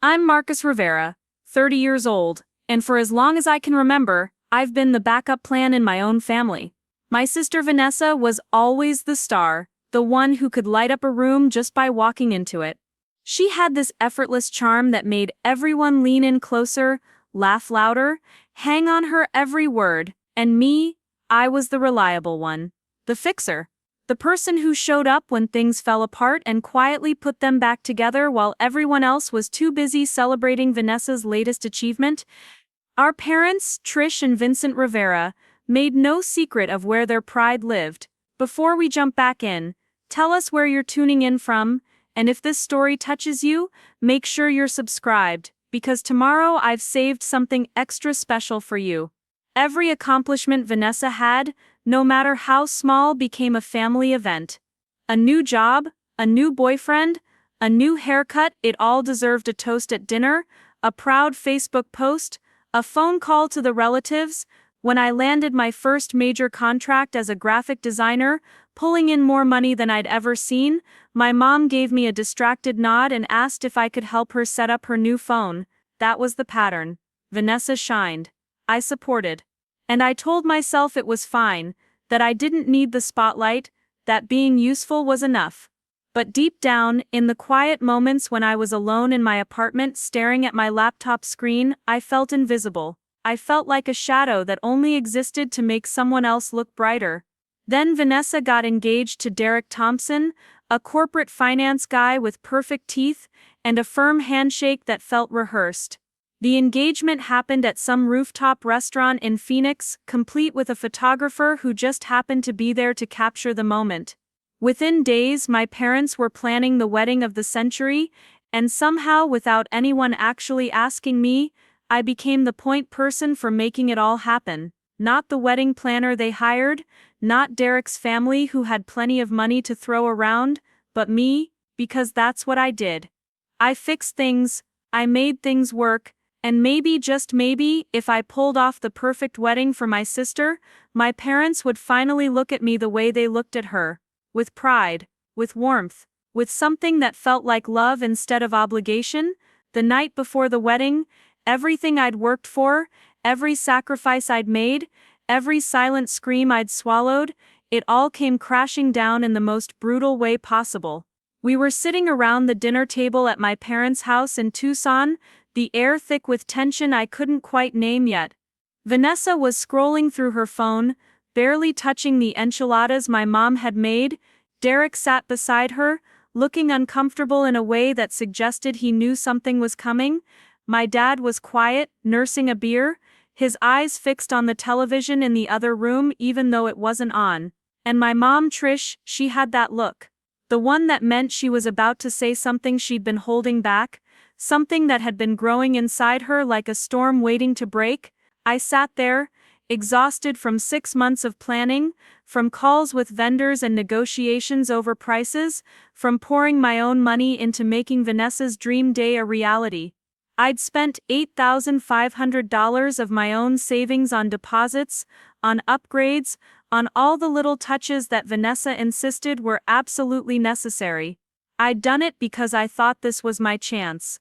I'm Marcus Rivera, 30 years old, and for as long as I can remember, I've been the backup plan in my own family. My sister Vanessa was always the star, the one who could light up a room just by walking into it. She had this effortless charm that made everyone lean in closer, laugh louder, hang on her every word, and me, I was the reliable one. The fixer. The person who showed up when things fell apart and quietly put them back together while everyone else was too busy celebrating Vanessa's latest achievement. Our parents, Trish and Vincent Rivera, made no secret of where their pride lived. Before we jump back in, tell us where you're tuning in from, and if this story touches you, make sure you're subscribed, because tomorrow I've saved something extra special for you. Every accomplishment Vanessa had, no matter how small, became a family event. A new job, a new boyfriend, a new haircut, it all deserved a toast at dinner, a proud Facebook post, a phone call to the relatives. When I landed my first major contract as a graphic designer, pulling in more money than I'd ever seen, my mom gave me a distracted nod and asked if I could help her set up her new phone. That was the pattern. Vanessa shined. I supported. And I told myself it was fine, that I didn't need the spotlight, that being useful was enough. But deep down, in the quiet moments when I was alone in my apartment staring at my laptop screen, I felt invisible. I felt like a shadow that only existed to make someone else look brighter. Then Vanessa got engaged to Derek Thompson, a corporate finance guy with perfect teeth and a firm handshake that felt rehearsed. The engagement happened at some rooftop restaurant in Phoenix, complete with a photographer who just happened to be there to capture the moment. Within days, my parents were planning the wedding of the century, and somehow, without anyone actually asking me, I became the point person for making it all happen. Not the wedding planner they hired, not Derek's family who had plenty of money to throw around, but me, because that's what I did. I fixed things, I made things work. And maybe, just maybe, if I pulled off the perfect wedding for my sister, my parents would finally look at me the way they looked at her. With pride, with warmth, with something that felt like love instead of obligation. The night before the wedding, everything I'd worked for, every sacrifice I'd made, every silent scream I'd swallowed, it all came crashing down in the most brutal way possible. We were sitting around the dinner table at my parents' house in Tucson, the air thick with tension I couldn't quite name yet. Vanessa was scrolling through her phone, barely touching the enchiladas my mom had made. Derek sat beside her, looking uncomfortable in a way that suggested he knew something was coming. My dad was quiet, nursing a beer, his eyes fixed on the television in the other room even though it wasn't on. And my mom, Trish, she had that look. The one that meant she was about to say something she'd been holding back. Something that had been growing inside her like a storm waiting to break. I sat there, exhausted from 6 months of planning, from calls with vendors and negotiations over prices, from pouring my own money into making Vanessa's dream day a reality. I'd spent $8,500 of my own savings on deposits, on upgrades, on all the little touches that Vanessa insisted were absolutely necessary. I'd done it because I thought this was my chance.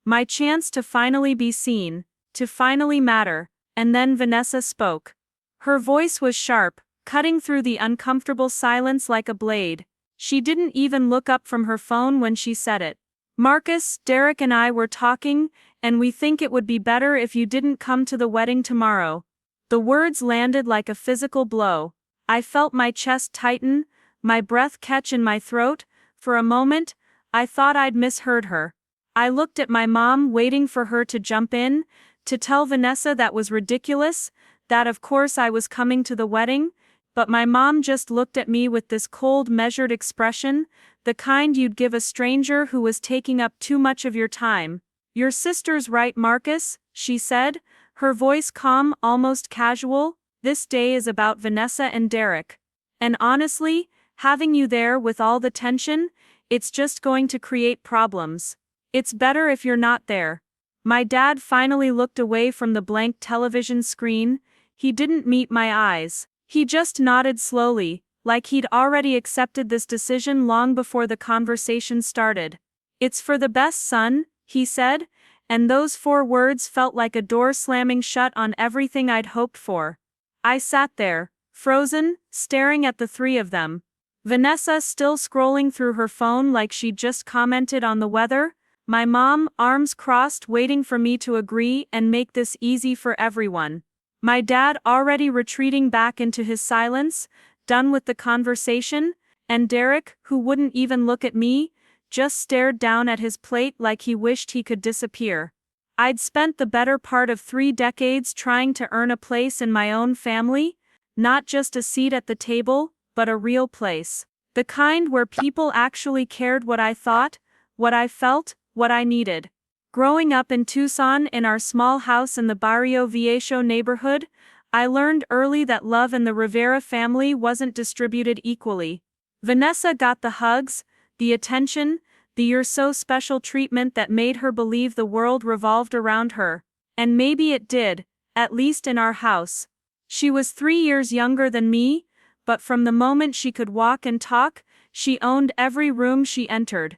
My chance to finally be seen, to finally matter. And then Vanessa spoke. Her voice was sharp, cutting through the uncomfortable silence like a blade. She didn't even look up from her phone when she said it. "Marcus, Derek and I were talking, and we think it would be better if you didn't come to the wedding tomorrow." The words landed like a physical blow. I felt my chest tighten, my breath catch in my throat. For a moment, I thought I'd misheard her. I looked at my mom, waiting for her to jump in, to tell Vanessa that was ridiculous, that of course I was coming to the wedding, but my mom just looked at me with this cold, measured expression, the kind you'd give a stranger who was taking up too much of your time. "Your sister's right, Marcus," she said, her voice calm, almost casual. "This day is about Vanessa and Derek. And honestly, having you there with all the tension, it's just going to create problems. It's better if you're not there." My dad finally looked away from the blank television screen. He didn't meet my eyes. He just nodded slowly, like he'd already accepted this decision long before the conversation started. "It's for the best, son," he said, And those 4 words felt like a door slamming shut on everything I'd hoped for. I sat there, frozen, staring at the 3 of them. Vanessa still scrolling through her phone like she'd just commented on the weather, my mom, arms crossed, waiting for me to agree and make this easy for everyone. My dad already retreating back into his silence, done with the conversation, and Derek, who wouldn't even look at me, just stared down at his plate like he wished he could disappear. I'd spent the better part of 3 decades trying to earn a place in my own family, not just a seat at the table, but a real place. The kind where people actually cared what I thought, what I felt, what I needed. Growing up in Tucson in our small house in the Barrio Viejo neighborhood, I learned early that love in the Rivera family wasn't distributed equally. Vanessa got the hugs, the attention, the "you're so special" treatment that made her believe the world revolved around her. And maybe it did, at least in our house. She was 3 years younger than me, but from the moment she could walk and talk, she owned every room she entered.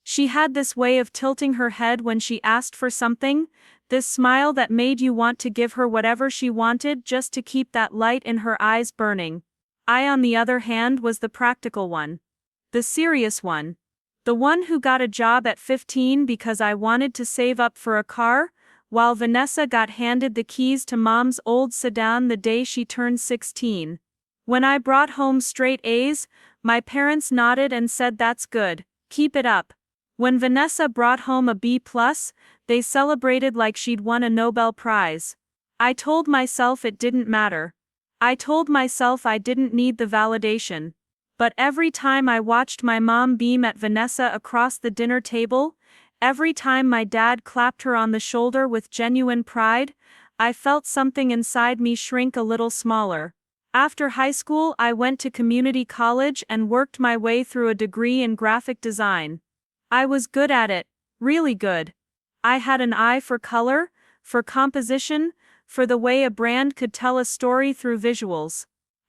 She had this way of tilting her head when she asked for something, this smile that made you want to give her whatever she wanted just to keep that light in her eyes burning. I, on the other hand, was the practical one. The serious one. The one who got a job at 15 because I wanted to save up for a car, while Vanessa got handed the keys to mom's old sedan the day she turned 16. When I brought home straight A's, my parents nodded and said, "That's good, keep it up." When Vanessa brought home a B+, they celebrated like she'd won a Nobel Prize. I told myself it didn't matter. I told myself I didn't need the validation. But every time I watched my mom beam at Vanessa across the dinner table, every time my dad clapped her on the shoulder with genuine pride, I felt something inside me shrink a little smaller. After high school, I went to community college and worked my way through a degree in graphic design. I was good at it, really good. I had an eye for color, for composition, for the way a brand could tell a story through visuals.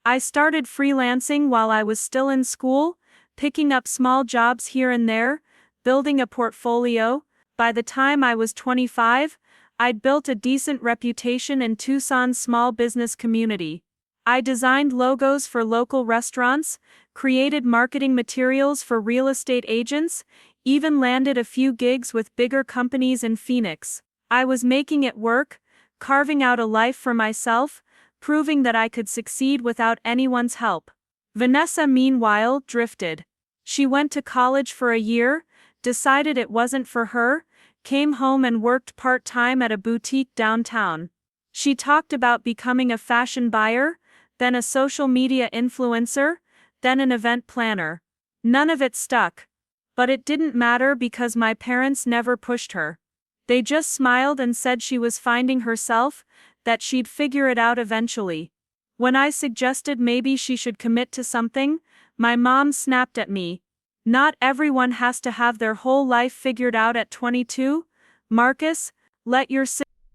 I started freelancing while I was still in school, picking up small jobs here and there, building a portfolio. By the time I was 25, I'd built a decent reputation in Tucson's small business community. I designed logos for local restaurants, created marketing materials for real estate agents, even landed a few gigs with bigger companies in Phoenix. I was making it work, carving out a life for myself, proving that I could succeed without anyone's help. Vanessa, meanwhile, drifted. She went to college for a year, decided it wasn't for her, came home and worked part-time at a boutique downtown. She talked about becoming a fashion buyer, then a social media influencer, then an event planner. None of it stuck. But it didn't matter because my parents never pushed her. They just smiled and said she was finding herself, that she'd figure it out eventually. When I suggested maybe she should commit to something, my mom snapped at me. "Not everyone has to have their whole life figured out at 22. Marcus, let your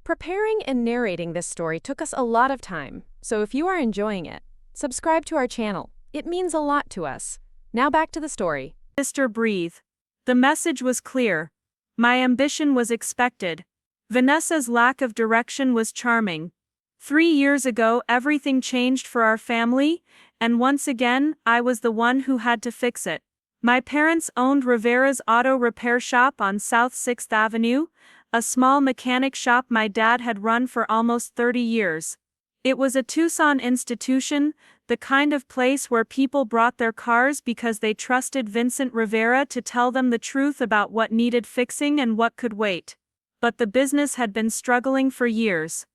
Preparing and narrating this story took us a lot of time, so if you are enjoying it, subscribe to our channel. It means a lot to us. Now back to the story. sister breathe. The message was clear. My ambition was expected. Vanessa's lack of direction was charming. 3 years ago, everything changed for our family, and once again, I was the one who had to fix it. My parents owned Rivera's auto repair shop on South 6th Avenue, a small mechanic shop my dad had run for almost 30 years. It was a Tucson institution, the kind of place where people brought their cars because they trusted Vincent Rivera to tell them the truth about what needed fixing and what could wait. But the business had been struggling for years.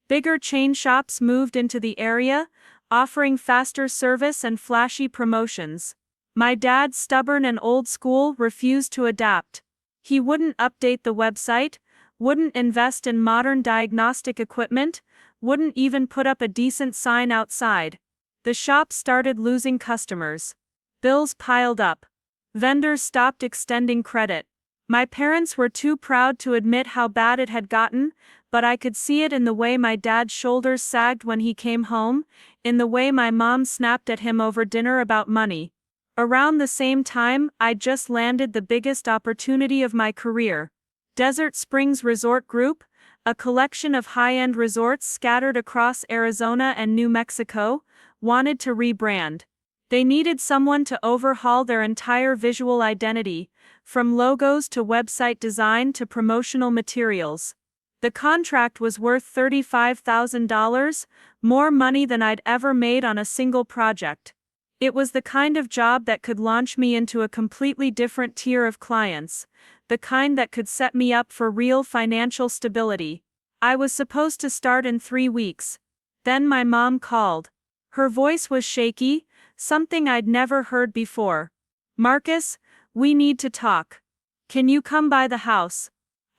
Bigger chain shops moved into the area, offering faster service and flashy promotions. My dad, stubborn and old school, refused to adapt. He wouldn't update the website, wouldn't invest in modern diagnostic equipment, wouldn't even put up a decent sign outside. The shop started losing customers. Bills piled up. Vendors stopped extending credit. My parents were too proud to admit how bad it had gotten, but I could see it in the way my dad's shoulders sagged when he came home, in the way my mom snapped at him over dinner about money. Around the same time, I'd just landed the biggest opportunity of my career. Desert Springs Resort Group, a collection of high-end resorts scattered across Arizona and New Mexico, wanted to rebrand. They needed someone to overhaul their entire visual identity, from logos to website design to promotional materials. The contract was worth $35,000, more money than I'd ever made on a single project. It was the kind of job that could launch me into a completely different tier of clients, the kind that could set me up for real financial stability. I was supposed to start in 3 weeks. Then my mom called. Her voice was shaky, something I'd never heard before. "Marcus, we need to talk. Can you come by the house?"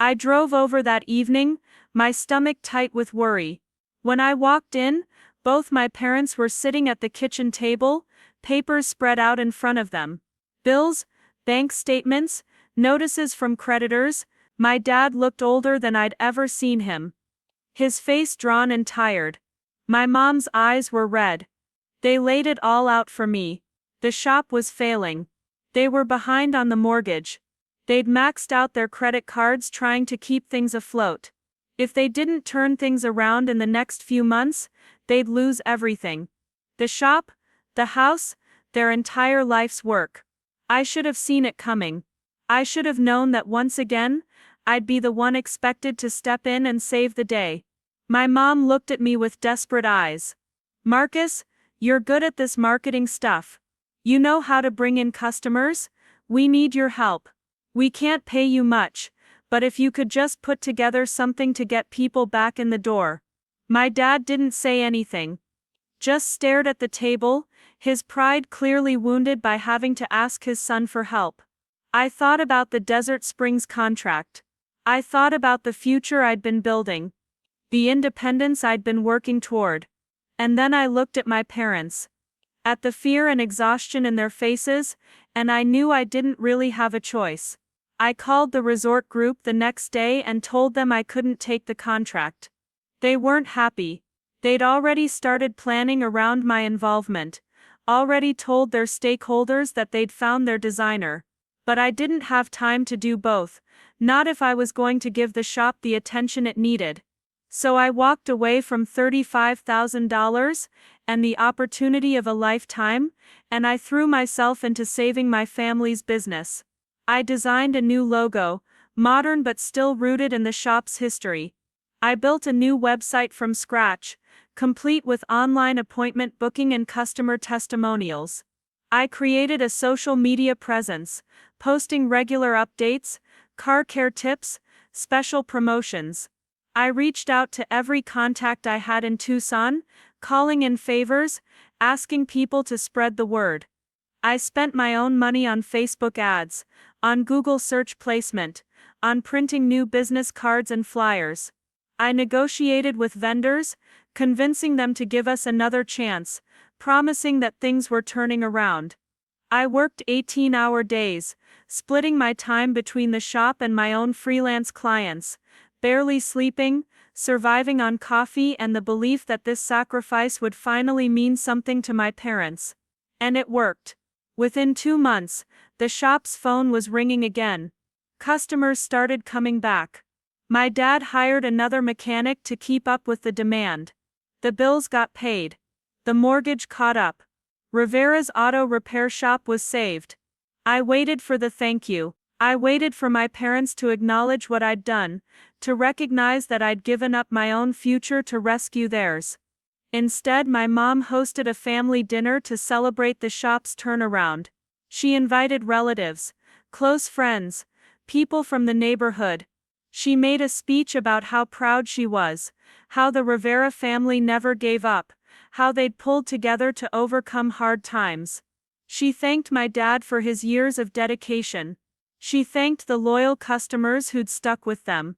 I drove over that evening, my stomach tight with worry. When I walked in, both my parents were sitting at the kitchen table, papers spread out in front of them. Bills, bank statements, notices from creditors. My dad looked older than I'd ever seen him. His face drawn and tired. My mom's eyes were red. They laid it all out for me. The shop was failing. They were behind on the mortgage. They'd maxed out their credit cards trying to keep things afloat. If they didn't turn things around in the next few months, they'd lose everything. The shop, the house, their entire life's work. I should have seen it coming. I should have known that once again, I'd be the one expected to step in and save the day. My mom looked at me with desperate eyes. "Marcus, you're good at this marketing stuff. You know how to bring in customers? We need your help. We can't pay you much, but if you could just put together something to get people back in the door." My dad didn't say anything. Just stared at the table, his pride clearly wounded by having to ask his son for help. I thought about the Desert Springs contract. I thought about the future I'd been building. The independence I'd been working toward. And then I looked at my parents. At the fear and exhaustion in their faces, and I knew I didn't really have a choice. I called the resort group the next day and told them I couldn't take the contract. They weren't happy. They'd already started planning around my involvement, already told their stakeholders that they'd found their designer. But I didn't have time to do both, not if I was going to give the shop the attention it needed. So I walked away from $35,000 and the opportunity of a lifetime, and I threw myself into saving my family's business. I designed a new logo, modern but still rooted in the shop's history. I built a new website from scratch, complete with online appointment booking and customer testimonials. I created a social media presence, posting regular updates, car care tips, special promotions. I reached out to every contact I had in Tucson, calling in favors, asking people to spread the word. I spent my own money on Facebook ads, on Google search placement, on printing new business cards and flyers. I negotiated with vendors, convincing them to give us another chance, promising that things were turning around. I worked 18-hour days, splitting my time between the shop and my own freelance clients, barely sleeping, surviving on coffee and the belief that this sacrifice would finally mean something to my parents. And it worked. Within 2 months, the shop's phone was ringing again. Customers started coming back. My dad hired another mechanic to keep up with the demand. The bills got paid. The mortgage caught up. Rivera's auto repair shop was saved. I waited for the thank you. I waited for my parents to acknowledge what I'd done, to recognize that I'd given up my own future to rescue theirs. Instead, my mom hosted a family dinner to celebrate the shop's turnaround. She invited relatives, close friends, people from the neighborhood. She made a speech about how proud she was, how the Rivera family never gave up, how they'd pulled together to overcome hard times. She thanked my dad for his years of dedication. She thanked the loyal customers who'd stuck with them.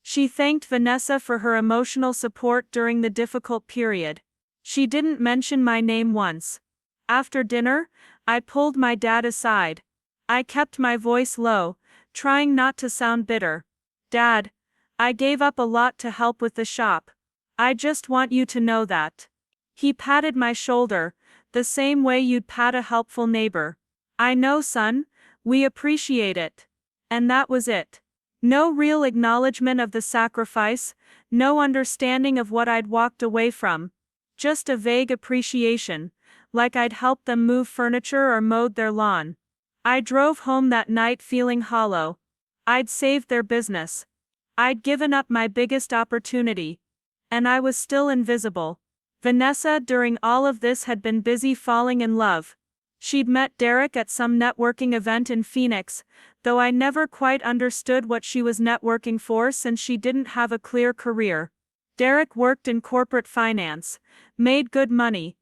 She thanked Vanessa for her emotional support during the difficult period. She didn't mention my name once. After dinner, I pulled my dad aside. I kept my voice low, trying not to sound bitter. "Dad, I gave up a lot to help with the shop. I just want you to know that." He patted my shoulder, the same way you'd pat a helpful neighbor. "I know, son, we appreciate it." And that was it. No real acknowledgement of the sacrifice, no understanding of what I'd walked away from. Just a vague appreciation, like I'd helped them move furniture or mowed their lawn. I drove home that night feeling hollow. I'd saved their business. I'd given up my biggest opportunity. And I was still invisible. Vanessa, during all of this, had been busy falling in love. She'd met Derek at some networking event in Phoenix, though I never quite understood what she was networking for since she didn't have a clear career. Derek worked in corporate finance, made good money,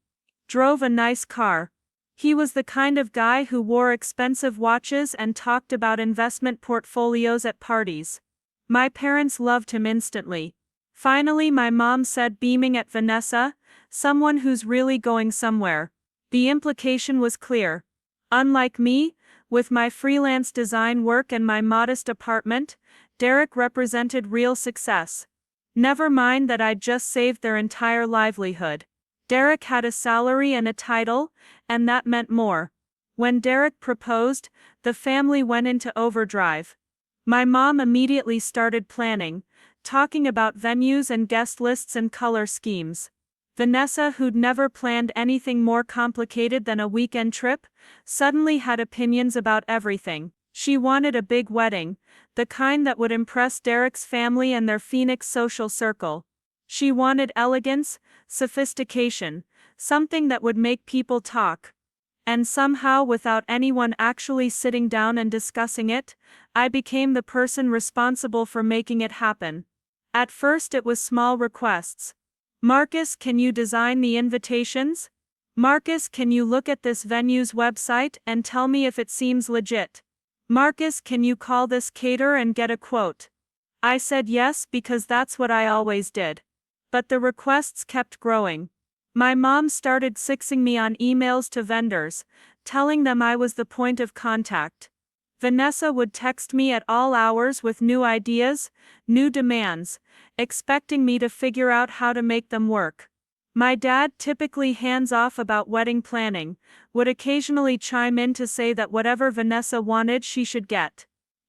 drove a nice car. He was the kind of guy who wore expensive watches and talked about investment portfolios at parties. My parents loved him instantly. Finally, my mom said, beaming at Vanessa, "Someone who's really going somewhere." The implication was clear. Unlike me, with my freelance design work and my modest apartment, Derek represented real success. Never mind that I'd just saved their entire livelihood. Derek had a salary and a title, and that meant more. When Derek proposed, the family went into overdrive. My mom immediately started planning, talking about venues and guest lists and color schemes. Vanessa, who'd never planned anything more complicated than a weekend trip, suddenly had opinions about everything. She wanted a big wedding, the kind that would impress Derek's family and their Phoenix social circle. She wanted elegance, sophistication, something that would make people talk. And somehow, without anyone actually sitting down and discussing it, I became the person responsible for making it happen. At first it was small requests. "Marcus, can you design the invitations? Marcus, can you look at this venue's website and tell me if it seems legit? Marcus, can you call this caterer and get a quote?" I said yes because that's what I always did. But the requests kept growing. My mom started sixing me on emails to vendors, telling them I was the point of contact. Vanessa would text me at all hours with new ideas, new demands, expecting me to figure out how to make them work. My dad, typically hands-off about wedding planning, would occasionally chime in to say that whatever Vanessa wanted she should get.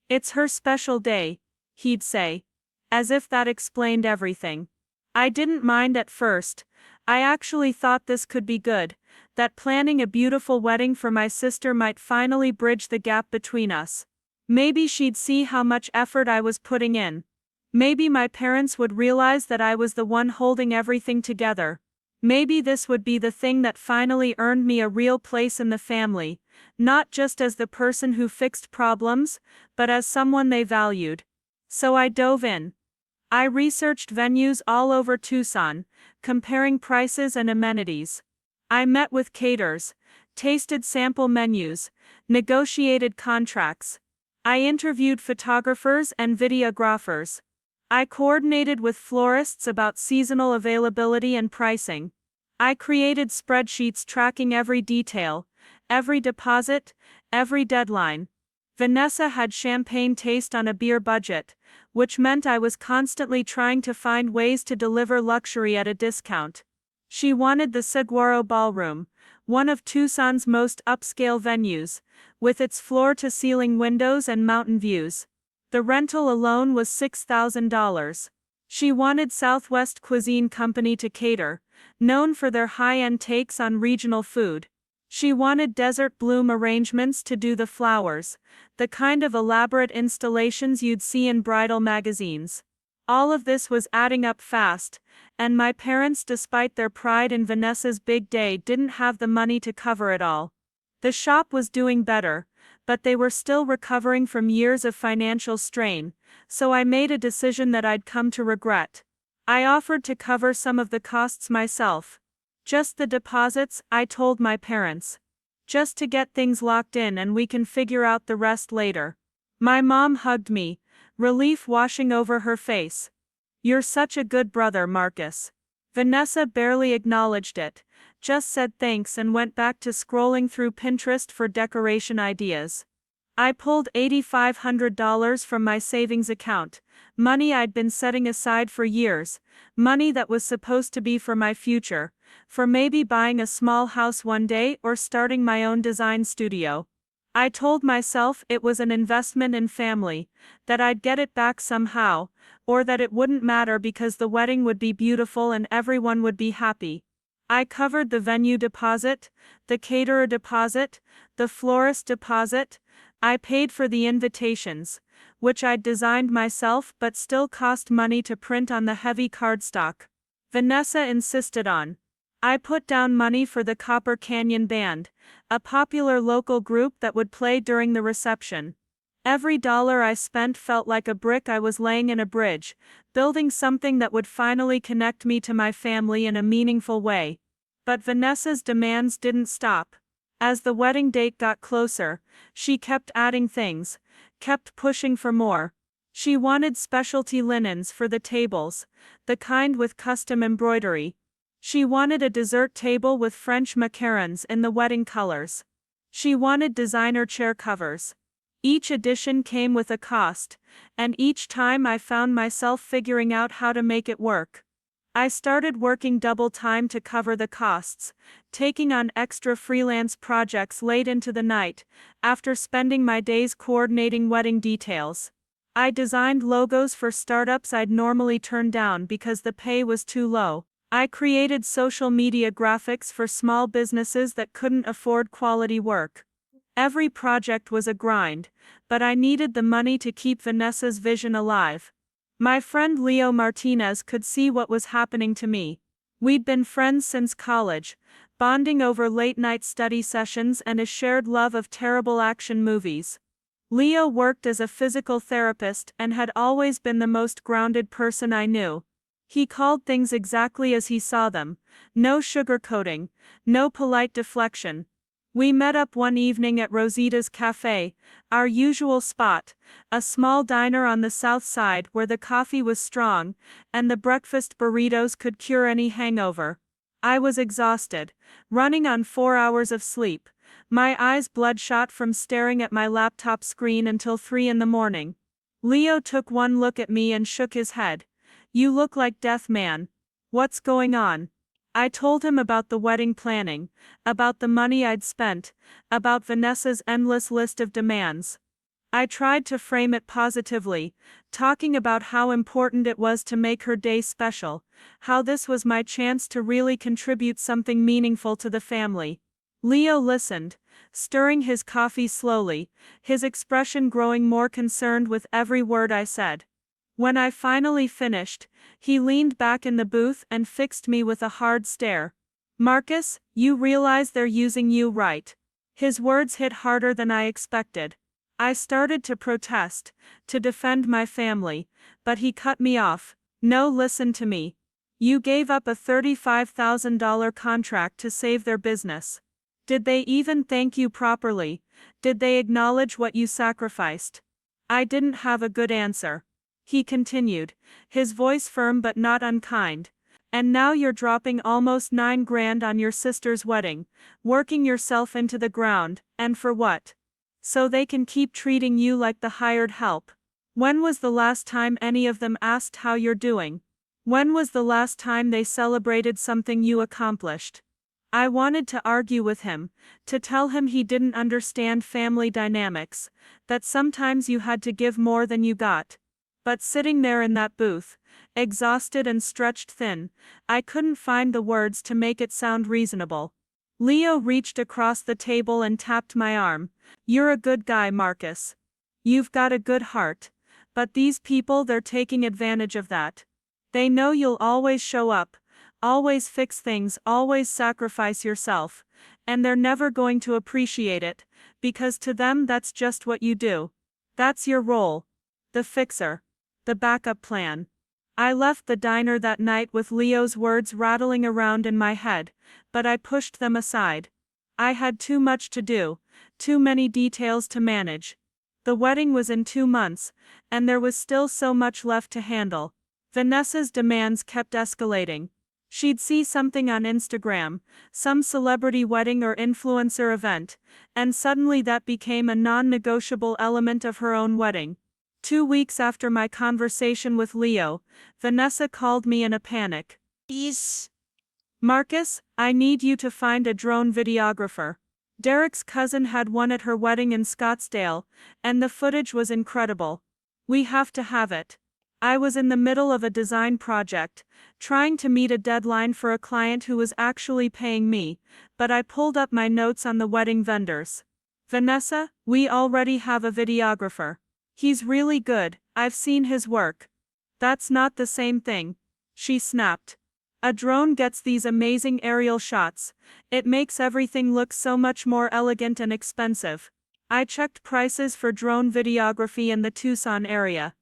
"It's her special day," he'd say. As if that explained everything. I didn't mind at first. I actually thought this could be good, that planning a beautiful wedding for my sister might finally bridge the gap between us. Maybe she'd see how much effort I was putting in. Maybe my parents would realize that I was the one holding everything together. Maybe this would be the thing that finally earned me a real place in the family, not just as the person who fixed problems, but as someone they valued. So I dove in. I researched venues all over Tucson, comparing prices and amenities. I met with caterers, tasted sample menus, negotiated contracts. I interviewed photographers and videographers. I coordinated with florists about seasonal availability and pricing. I created spreadsheets tracking every detail, every deposit, every deadline. Vanessa had champagne taste on a beer budget, which meant I was constantly trying to find ways to deliver luxury at a discount. She wanted the Saguaro Ballroom, one of Tucson's most upscale venues, with its floor-to-ceiling windows and mountain views. The rental alone was $6,000. She wanted Southwest Cuisine Company to cater, known for their high-end takes on regional food. She wanted Desert Bloom Arrangements to do the flowers, the kind of elaborate installations you'd see in bridal magazines. All of this was adding up fast, and my parents, despite their pride in Vanessa's big day, didn't have the money to cover it all. The shop was doing better, but they were still recovering from years of financial strain, so I made a decision that I'd come to regret. I offered to cover some of the costs myself. Just the deposits, I told my parents. Just to get things locked in and we can figure out the rest later. My mom hugged me, relief washing over her face. "You're such a good brother, Marcus." Vanessa barely acknowledged it, just said thanks and went back to scrolling through Pinterest for decoration ideas. I pulled $8,500 from my savings account, money I'd been setting aside for years, money that was supposed to be for my future, for maybe buying a small house one day or starting my own design studio. I told myself it was an investment in family, that I'd get it back somehow, or that it wouldn't matter because the wedding would be beautiful and everyone would be happy. I covered the venue deposit, the caterer deposit, the florist deposit. I paid for the invitations, which I'd designed myself but still cost money to print on the heavy cardstock. Vanessa insisted on. I put down money for the Copper Canyon Band, a popular local group that would play during the reception. Every dollar I spent felt like a brick I was laying in a bridge, building something that would finally connect me to my family in a meaningful way. But Vanessa's demands didn't stop. As the wedding date got closer, she kept adding things, kept pushing for more. She wanted specialty linens for the tables, the kind with custom embroidery. She wanted a dessert table with French macarons in the wedding colors. She wanted designer chair covers. Each addition came with a cost, and each time I found myself figuring out how to make it work. I started working double time to cover the costs, taking on extra freelance projects late into the night, after spending my days coordinating wedding details. I designed logos for startups I'd normally turn down because the pay was too low. I created social media graphics for small businesses that couldn't afford quality work. Every project was a grind, but I needed the money to keep Vanessa's vision alive. My friend Leo Martinez could see what was happening to me. We'd been friends since college, bonding over late-night study sessions and a shared love of terrible action movies. Leo worked as a physical therapist and had always been the most grounded person I knew. He called things exactly as he saw them, no sugarcoating, no polite deflection. We met up one evening at Rosita's Cafe, our usual spot, a small diner on the south side where the coffee was strong, and the breakfast burritos could cure any hangover. I was exhausted, running on 4 hours of sleep, my eyes bloodshot from staring at my laptop screen until 3 in the morning. Leo took one look at me and shook his head. "You look like death, man. What's going on?" I told him about the wedding planning, about the money I'd spent, about Vanessa's endless list of demands. I tried to frame it positively, talking about how important it was to make her day special, how this was my chance to really contribute something meaningful to the family. Leo listened, stirring his coffee slowly, his expression growing more concerned with every word I said. When I finally finished, he leaned back in the booth and fixed me with a hard stare. "Marcus, you realize they're using you, right?" His words hit harder than I expected. I started to protest, to defend my family, but he cut me off. "No, listen to me. You gave up a $35,000 contract to save their business. Did they even thank you properly? Did they acknowledge what you sacrificed?" I didn't have a good answer. He continued, his voice firm but not unkind. "And now you're dropping almost $9,000 on your sister's wedding, working yourself into the ground, and for what? So they can keep treating you like the hired help. When was the last time any of them asked how you're doing? When was the last time they celebrated something you accomplished?" I wanted to argue with him, to tell him he didn't understand family dynamics, that sometimes you had to give more than you got. But sitting there in that booth, exhausted and stretched thin, I couldn't find the words to make it sound reasonable. Leo reached across the table and tapped my arm. "You're a good guy, Marcus. You've got a good heart. But these people, they're taking advantage of that. They know you'll always show up, always fix things, always sacrifice yourself, and they're never going to appreciate it, because to them that's just what you do. That's your role. The fixer. The backup plan." I left the diner that night with Leo's words rattling around in my head, but I pushed them aside. I had too much to do, too many details to manage. The wedding was in 2 months, and there was still so much left to handle. Vanessa's demands kept escalating. She'd see something on Instagram, some celebrity wedding or influencer event, and suddenly that became a non-negotiable element of her own wedding. 2 weeks after my conversation with Leo, Vanessa called me in a panic. "Marcus, I need you to find a drone videographer. Derek's cousin had one at her wedding in Scottsdale, and the footage was incredible. We have to have it. I was in the middle of a design project, trying to meet a deadline for a client who was actually paying me, but I pulled up my notes on the wedding vendors. Vanessa, we already have a videographer. He's really good, I've seen his work. That's not the same thing, she snapped. A drone gets these amazing aerial shots. It makes everything look so much more elegant and expensive. I checked prices for drone videography in the Tucson area.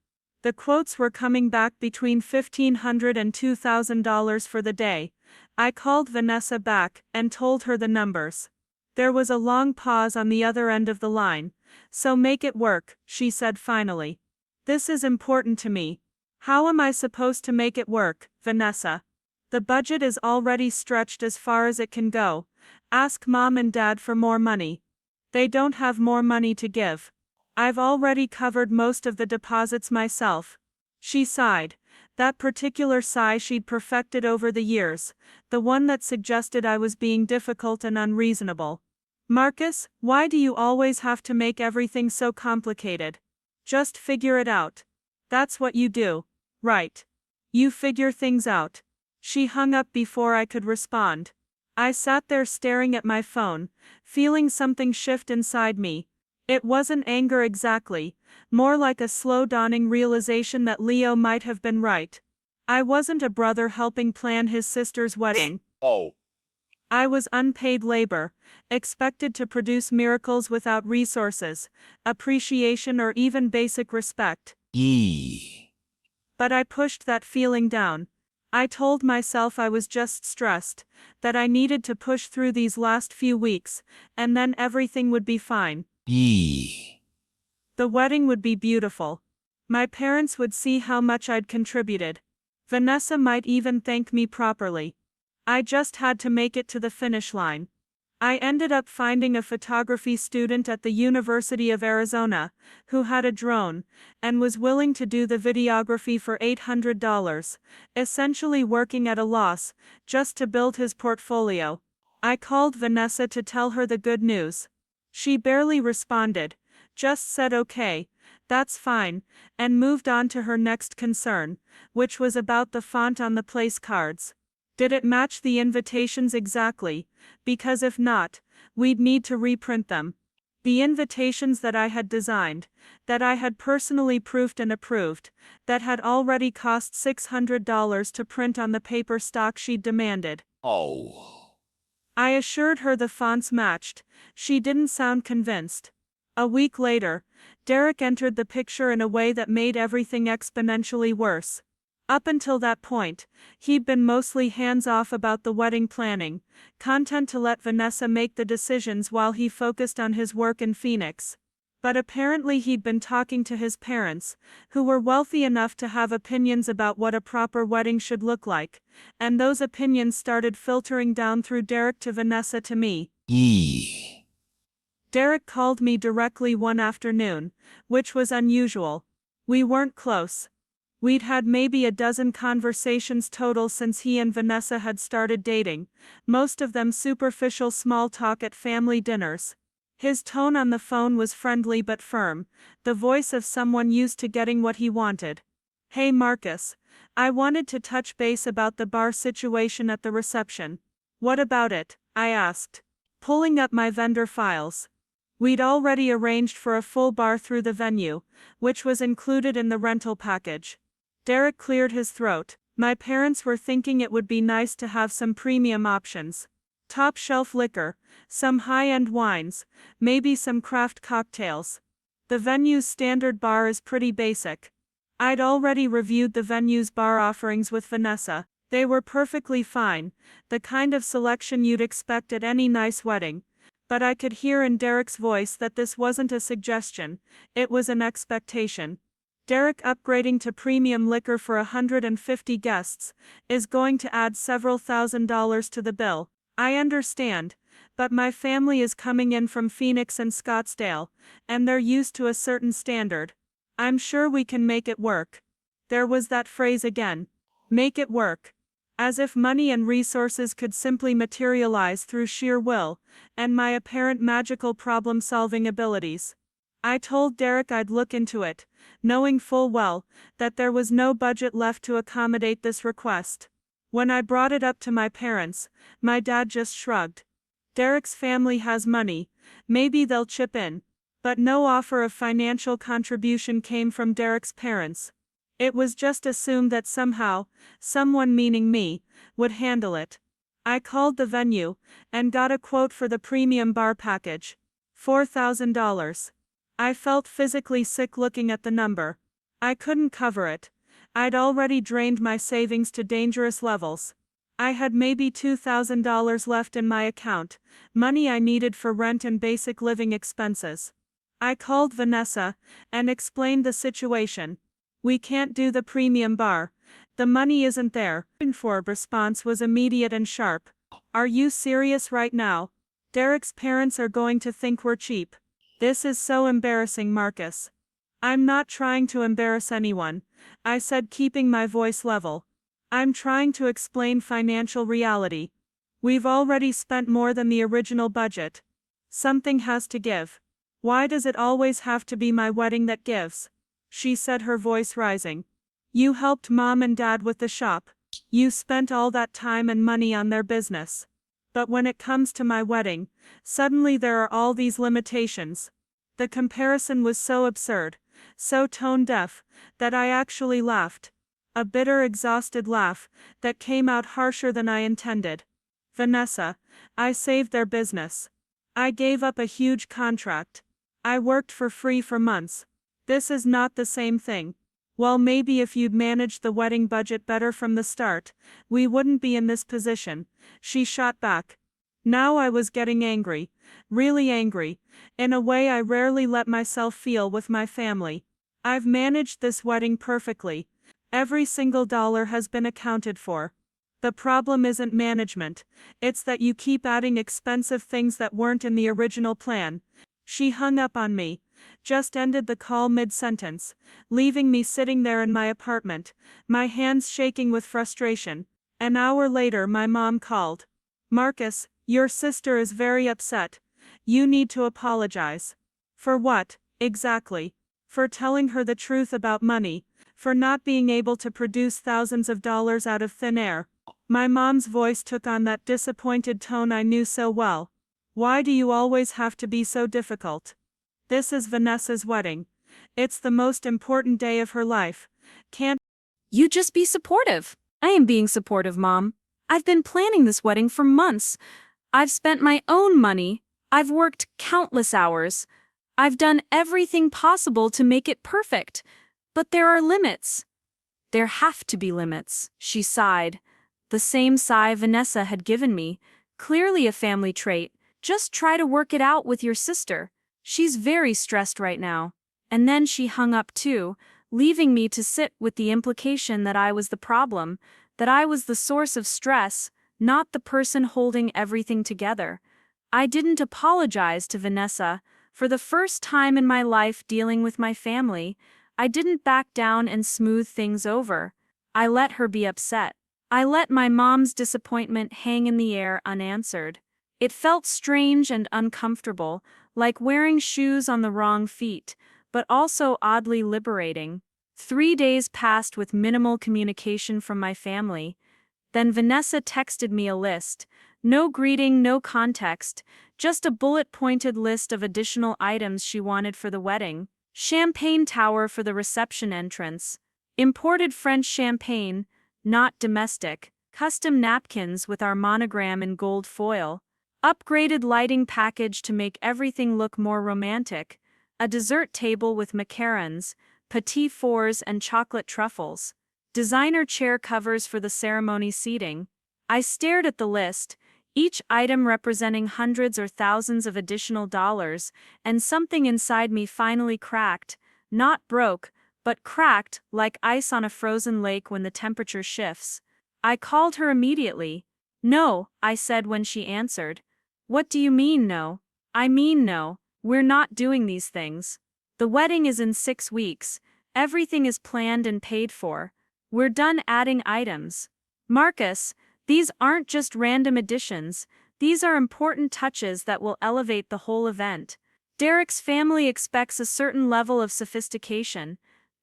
The quotes were coming back between $1,500 and $2,000 for the day. I called Vanessa back and told her the numbers. There was a long pause on the other end of the line. So make it work, she said finally. This is important to me. How am I supposed to make it work, Vanessa? The budget is already stretched as far as it can go. Ask Mom and Dad for more money. They don't have more money to give. I've already covered most of the deposits myself. She sighed. That particular sigh she'd perfected over the years, the one that suggested I was being difficult and unreasonable. Marcus, why do you always have to make everything so complicated? Just figure it out. That's what you do, right? You figure things out. She hung up before I could respond. I sat there staring at my phone, feeling something shift inside me. It wasn't anger exactly, more like a slow dawning realization that Leo might have been right. I wasn't a brother helping plan his sister's wedding. I was unpaid labor, expected to produce miracles without resources, appreciation or even basic respect. But I pushed that feeling down. I told myself I was just stressed, that I needed to push through these last few weeks, and then everything would be fine. The wedding would be beautiful. My parents would see how much I'd contributed. Vanessa might even thank me properly. I just had to make it to the finish line. I ended up finding a photography student at the University of Arizona, who had a drone, and was willing to do the videography for $800, essentially working at a loss, just to build his portfolio. I called Vanessa to tell her the good news. She barely responded, just said okay, that's fine, and moved on to her next concern, which was about the font on the place cards. Did it match the invitations exactly? Because if not, we'd need to reprint them. The invitations that I had designed, that I had personally proofed and approved, that had already cost $600 to print on the paper stock she'd demanded. I assured her the fonts matched. She didn't sound convinced. A week later, Derek entered the picture in a way that made everything exponentially worse. Up until that point, he'd been mostly hands-off about the wedding planning, content to let Vanessa make the decisions while he focused on his work in Phoenix. But apparently he'd been talking to his parents, who were wealthy enough to have opinions about what a proper wedding should look like, and those opinions started filtering down through Derek to Vanessa to me. Derek called me directly one afternoon, which was unusual. We weren't close. We'd had maybe a dozen conversations total since he and Vanessa had started dating, most of them superficial small talk at family dinners. His tone on the phone was friendly but firm, the voice of someone used to getting what he wanted. Hey Marcus, I wanted to touch base about the bar situation at the reception. What about it? I asked, pulling up my vendor files. We'd already arranged for a full bar through the venue, which was included in the rental package. Derek cleared his throat. My parents were thinking it would be nice to have some premium options. Top-shelf liquor, some high-end wines, maybe some craft cocktails. The venue's standard bar is pretty basic. I'd already reviewed the venue's bar offerings with Vanessa. They were perfectly fine, the kind of selection you'd expect at any nice wedding. But I could hear in Derek's voice that this wasn't a suggestion, it was an expectation. Derek upgrading to premium liquor for 150 guests is going to add several $1,000s to the bill. I understand, but my family is coming in from Phoenix and Scottsdale, and they're used to a certain standard. I'm sure we can make it work. There was that phrase again. Make it work. As if money and resources could simply materialize through sheer will and my apparent magical problem-solving abilities. I told Derek I'd look into it, knowing full well that there was no budget left to accommodate this request. When I brought it up to my parents, my dad just shrugged. Derek's family has money, maybe they'll chip in. But no offer of financial contribution came from Derek's parents. It was just assumed that somehow, someone meaning me, would handle it. I called the venue and got a quote for the premium bar package. $4,000. I felt physically sick looking at the number. I couldn't cover it. I'd already drained my savings to dangerous levels. I had maybe $2,000 left in my account, money I needed for rent and basic living expenses. I called Vanessa and explained the situation. We can't do the premium bar. The money isn't there. The response was immediate and sharp. Are you serious right now? Derek's parents are going to think we're cheap. This is so embarrassing, Marcus. I'm not trying to embarrass anyone, I said, keeping my voice level. I'm trying to explain financial reality. We've already spent more than the original budget. Something has to give. Why does it always have to be my wedding that gives? She said, her voice rising. You helped Mom and Dad with the shop. You spent all that time and money on their business. But when it comes to my wedding, suddenly there are all these limitations. The comparison was so absurd, so tone-deaf, that I actually laughed. A bitter, exhausted laugh that came out harsher than I intended. Vanessa, I saved their business. I gave up a huge contract. I worked for free for months. This is not the same thing. Well, maybe if you'd managed the wedding budget better from the start, we wouldn't be in this position, she shot back. Now I was getting angry, really angry, in a way I rarely let myself feel with my family. I've managed this wedding perfectly. Every single dollar has been accounted for. The problem isn't management, it's that you keep adding expensive things that weren't in the original plan. She hung up on me, just ended the call mid-sentence, leaving me sitting there in my apartment, my hands shaking with frustration. An hour later my mom called. Marcus, your sister is very upset. You need to apologize. For what, exactly? For telling her the truth about money, for not being able to produce thousands of dollars out of thin air. My mom's voice took on that disappointed tone I knew so well. Why do you always have to be so difficult? This is Vanessa's wedding. It's the most important day of her life. Can't You just be supportive. I am being supportive, Mom. I've been planning this wedding for months. I've spent my own money. I've worked countless hours. I've done everything possible to make it perfect. But there are limits. There have to be limits, she sighed. The same sigh Vanessa had given me. Clearly a family trait. Just try to work it out with your sister. She's very stressed right now. And then she hung up too, leaving me to sit with the implication that I was the problem, that I was the source of stress, not the person holding everything together. I didn't apologize to Vanessa. For the first time in my life dealing with my family, I didn't back down and smooth things over. I let her be upset. I let my mom's disappointment hang in the air unanswered. It felt strange and uncomfortable, like wearing shoes on the wrong feet, but also oddly liberating. 3 days passed with minimal communication from my family. Then Vanessa texted me a list. No greeting, no context, just a bullet-pointed list of additional items she wanted for the wedding. Champagne tower for the reception entrance. Imported French champagne, not domestic. Custom napkins with our monogram in gold foil. Upgraded lighting package to make everything look more romantic. A dessert table with macarons, petit fours and chocolate truffles. Designer chair covers for the ceremony seating. I stared at the list, each item representing hundreds or thousands of additional dollars, and something inside me finally cracked. Not broke, but cracked like ice on a frozen lake when the temperature shifts. I called her immediately. No, I said when she answered. What do you mean no? I mean no, we're not doing these things. The wedding is in 6 weeks, everything is planned and paid for. We're done adding items. Marcus, these aren't just random additions, these are important touches that will elevate the whole event. Derek's family expects a certain level of sophistication.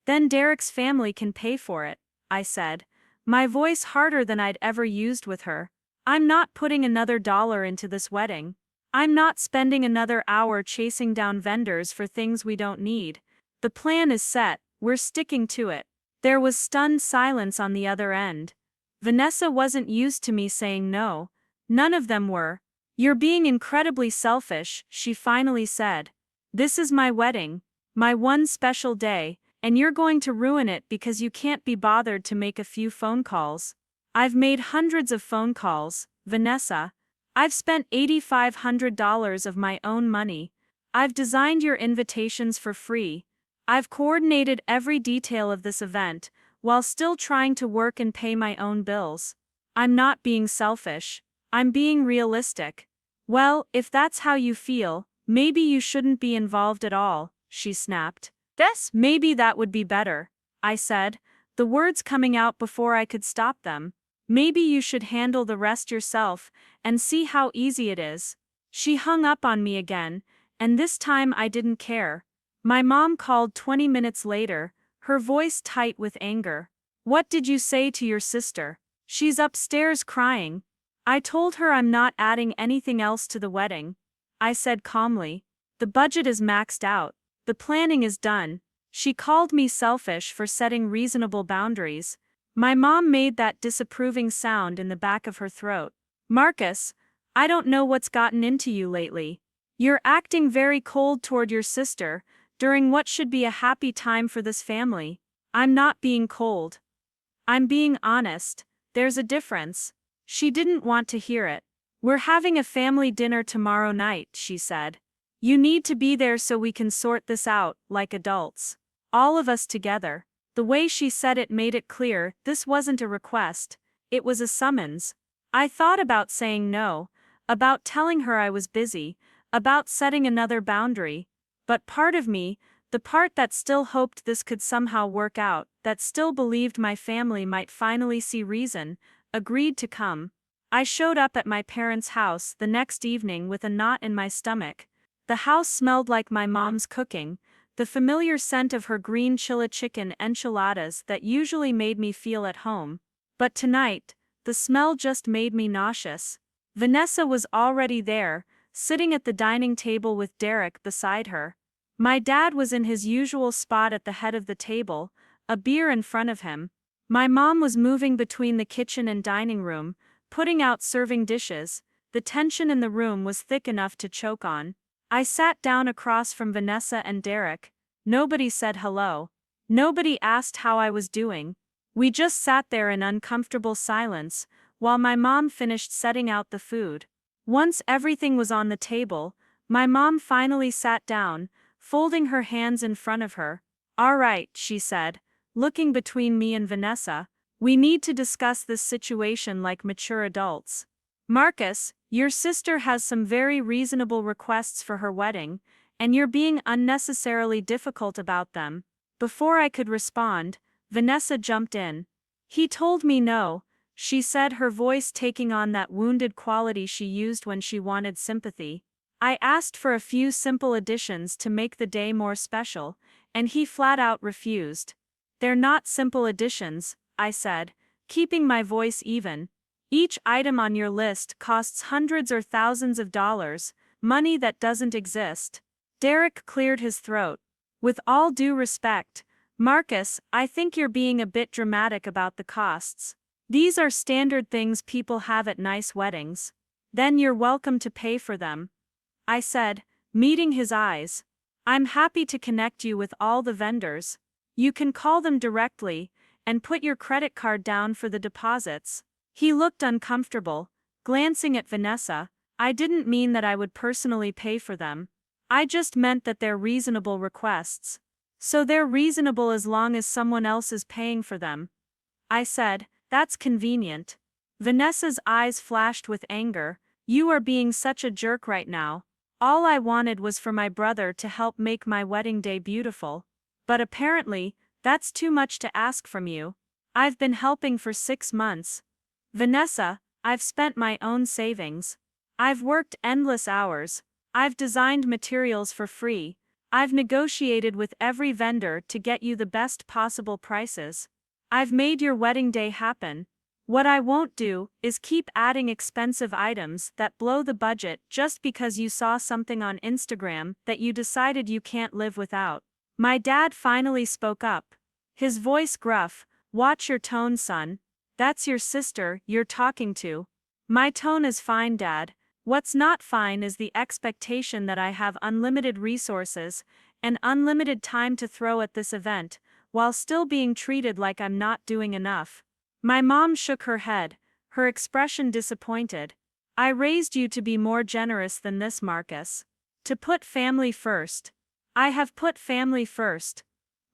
Then Derek's family can pay for it, I said, my voice harder than I'd ever used with her. I'm not putting another dollar into this wedding. I'm not spending another hour chasing down vendors for things we don't need. The plan is set, we're sticking to it. There was stunned silence on the other end. Vanessa wasn't used to me saying no. None of them were. You're being incredibly selfish, she finally said. This is my wedding, my one special day, and you're going to ruin it because you can't be bothered to make a few phone calls. I've made hundreds of phone calls, Vanessa. I've spent $8,500 of my own money. I've designed your invitations for free. I've coordinated every detail of this event, while still trying to work and pay my own bills. I'm not being selfish. I'm being realistic. Well, if that's how you feel, maybe you shouldn't be involved at all, she snapped. Yes, maybe that would be better, I said, the words coming out before I could stop them. Maybe you should handle the rest yourself and see how easy it is. She hung up on me again, and this time I didn't care. My mom called 20 minutes later, her voice tight with anger. What did you say to your sister? She's upstairs crying. I told her I'm not adding anything else to the wedding. I said calmly. The budget is maxed out. The planning is done. She called me selfish for setting reasonable boundaries. My mom made that disapproving sound in the back of her throat. Marcus, I don't know what's gotten into you lately. You're acting very cold toward your sister, during what should be a happy time for this family. I'm not being cold. I'm being honest. There's a difference. She didn't want to hear it. We're having a family dinner tomorrow night, she said. You need to be there so we can sort this out, like adults. All of us together. The way she said it made it clear this wasn't a request, it was a summons. I thought about saying no, about telling her I was busy, about setting another boundary. But part of me, the part that still hoped this could somehow work out, that still believed my family might finally see reason, agreed to come. I showed up at my parents' house the next evening with a knot in my stomach. The house smelled like my mom's cooking, the familiar scent of her green chile chicken enchiladas that usually made me feel at home. But tonight, the smell just made me nauseous. Vanessa was already there, sitting at the dining table with Derek beside her. My dad was in his usual spot at the head of the table, a beer in front of him. My mom was moving between the kitchen and dining room, putting out serving dishes. The tension in the room was thick enough to choke on. I sat down across from Vanessa and Derek. Nobody said hello. Nobody asked how I was doing. We just sat there in uncomfortable silence, while my mom finished setting out the food. Once everything was on the table, my mom finally sat down, folding her hands in front of her. All right, she said, looking between me and Vanessa. We need to discuss this situation like mature adults. Marcus, your sister has some very reasonable requests for her wedding, and you're being unnecessarily difficult about them. Before I could respond, Vanessa jumped in. He told me no, she said, her voice taking on that wounded quality she used when she wanted sympathy. I asked for a few simple additions to make the day more special, and he flat out refused. They're not simple additions, I said, keeping my voice even. Each item on your list costs hundreds or thousands of dollars, money that doesn't exist. Derek cleared his throat. With all due respect, Marcus, I think you're being a bit dramatic about the costs. These are standard things people have at nice weddings. Then you're welcome to pay for them. I said, meeting his eyes. I'm happy to connect you with all the vendors. You can call them directly, and put your credit card down for the deposits. He looked uncomfortable, glancing at Vanessa. I didn't mean that I would personally pay for them. I just meant that they're reasonable requests. So they're reasonable as long as someone else is paying for them. I said, that's convenient. Vanessa's eyes flashed with anger. You are being such a jerk right now. All I wanted was for my brother to help make my wedding day beautiful. But apparently, that's too much to ask from you. I've been helping for 6 months. Vanessa, I've spent my own savings. I've worked endless hours. I've designed materials for free. I've negotiated with every vendor to get you the best possible prices. I've made your wedding day happen. What I won't do is keep adding expensive items that blow the budget just because you saw something on Instagram that you decided you can't live without. My dad finally spoke up. His voice gruff. Watch your tone, son. That's your sister you're talking to. My tone is fine, Dad. What's not fine is the expectation that I have unlimited resources and unlimited time to throw at this event, while still being treated like I'm not doing enough. My mom shook her head, her expression disappointed. I raised you to be more generous than this, Marcus. To put family first. I have put family first.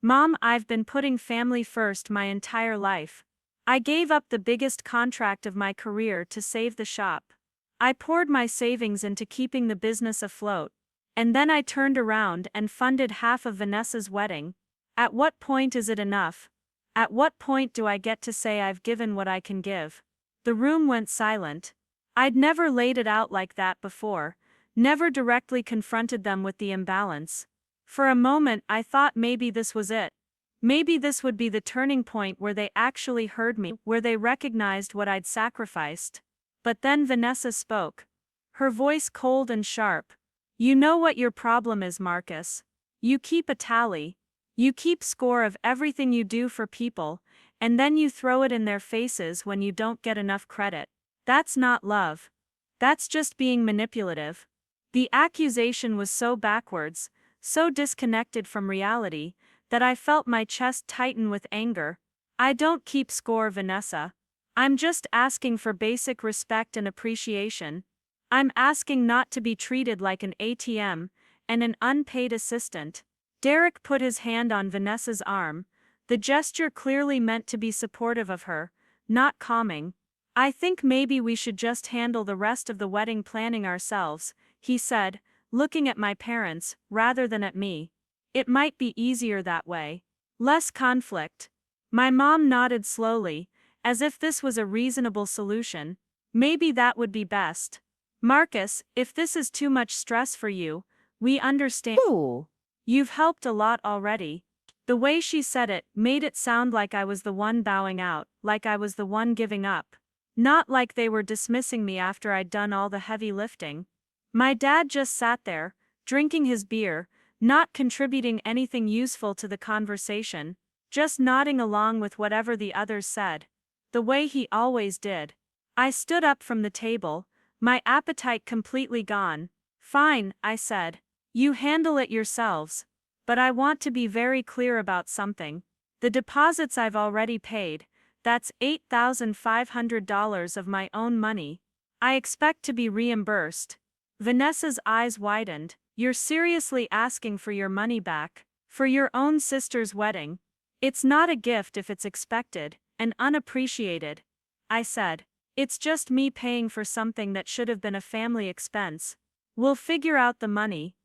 Mom, I've been putting family first my entire life. I gave up the biggest contract of my career to save the shop. I poured my savings into keeping the business afloat. And then I turned around and funded half of Vanessa's wedding. At what point is it enough? At what point do I get to say I've given what I can give? The room went silent. I'd never laid it out like that before, never directly confronted them with the imbalance. For a moment I thought maybe this was it. Maybe this would be the turning point where they actually heard me, where they recognized what I'd sacrificed. But then Vanessa spoke. Her voice cold and sharp. You know what your problem is, Marcus. You keep a tally. You keep score of everything you do for people, and then you throw it in their faces when you don't get enough credit. That's not love. That's just being manipulative. The accusation was so backwards, so disconnected from reality, that I felt my chest tighten with anger. I don't keep score, Vanessa. I'm just asking for basic respect and appreciation. I'm asking not to be treated like an ATM and an unpaid assistant. Derek put his hand on Vanessa's arm, the gesture clearly meant to be supportive of her, not calming. I think maybe we should just handle the rest of the wedding planning ourselves, he said, looking at my parents, rather than at me. It might be easier that way. Less conflict. My mom nodded slowly, as if this was a reasonable solution. Maybe that would be best. Marcus, if this is too much stress for you, we understand. Ooh. You've helped a lot already. The way she said it made it sound like I was the one bowing out, like I was the one giving up. Not like they were dismissing me after I'd done all the heavy lifting. My dad just sat there, drinking his beer, not contributing anything useful to the conversation, just nodding along with whatever the others said. The way he always did. I stood up from the table, my appetite completely gone. Fine, I said. You handle it yourselves. But I want to be very clear about something. The deposits I've already paid, that's $8,500 of my own money. I expect to be reimbursed. Vanessa's eyes widened. You're seriously asking for your money back? For your own sister's wedding? It's not a gift if it's expected and unappreciated. I said. It's just me paying for something that should have been a family expense. We'll figure out the money.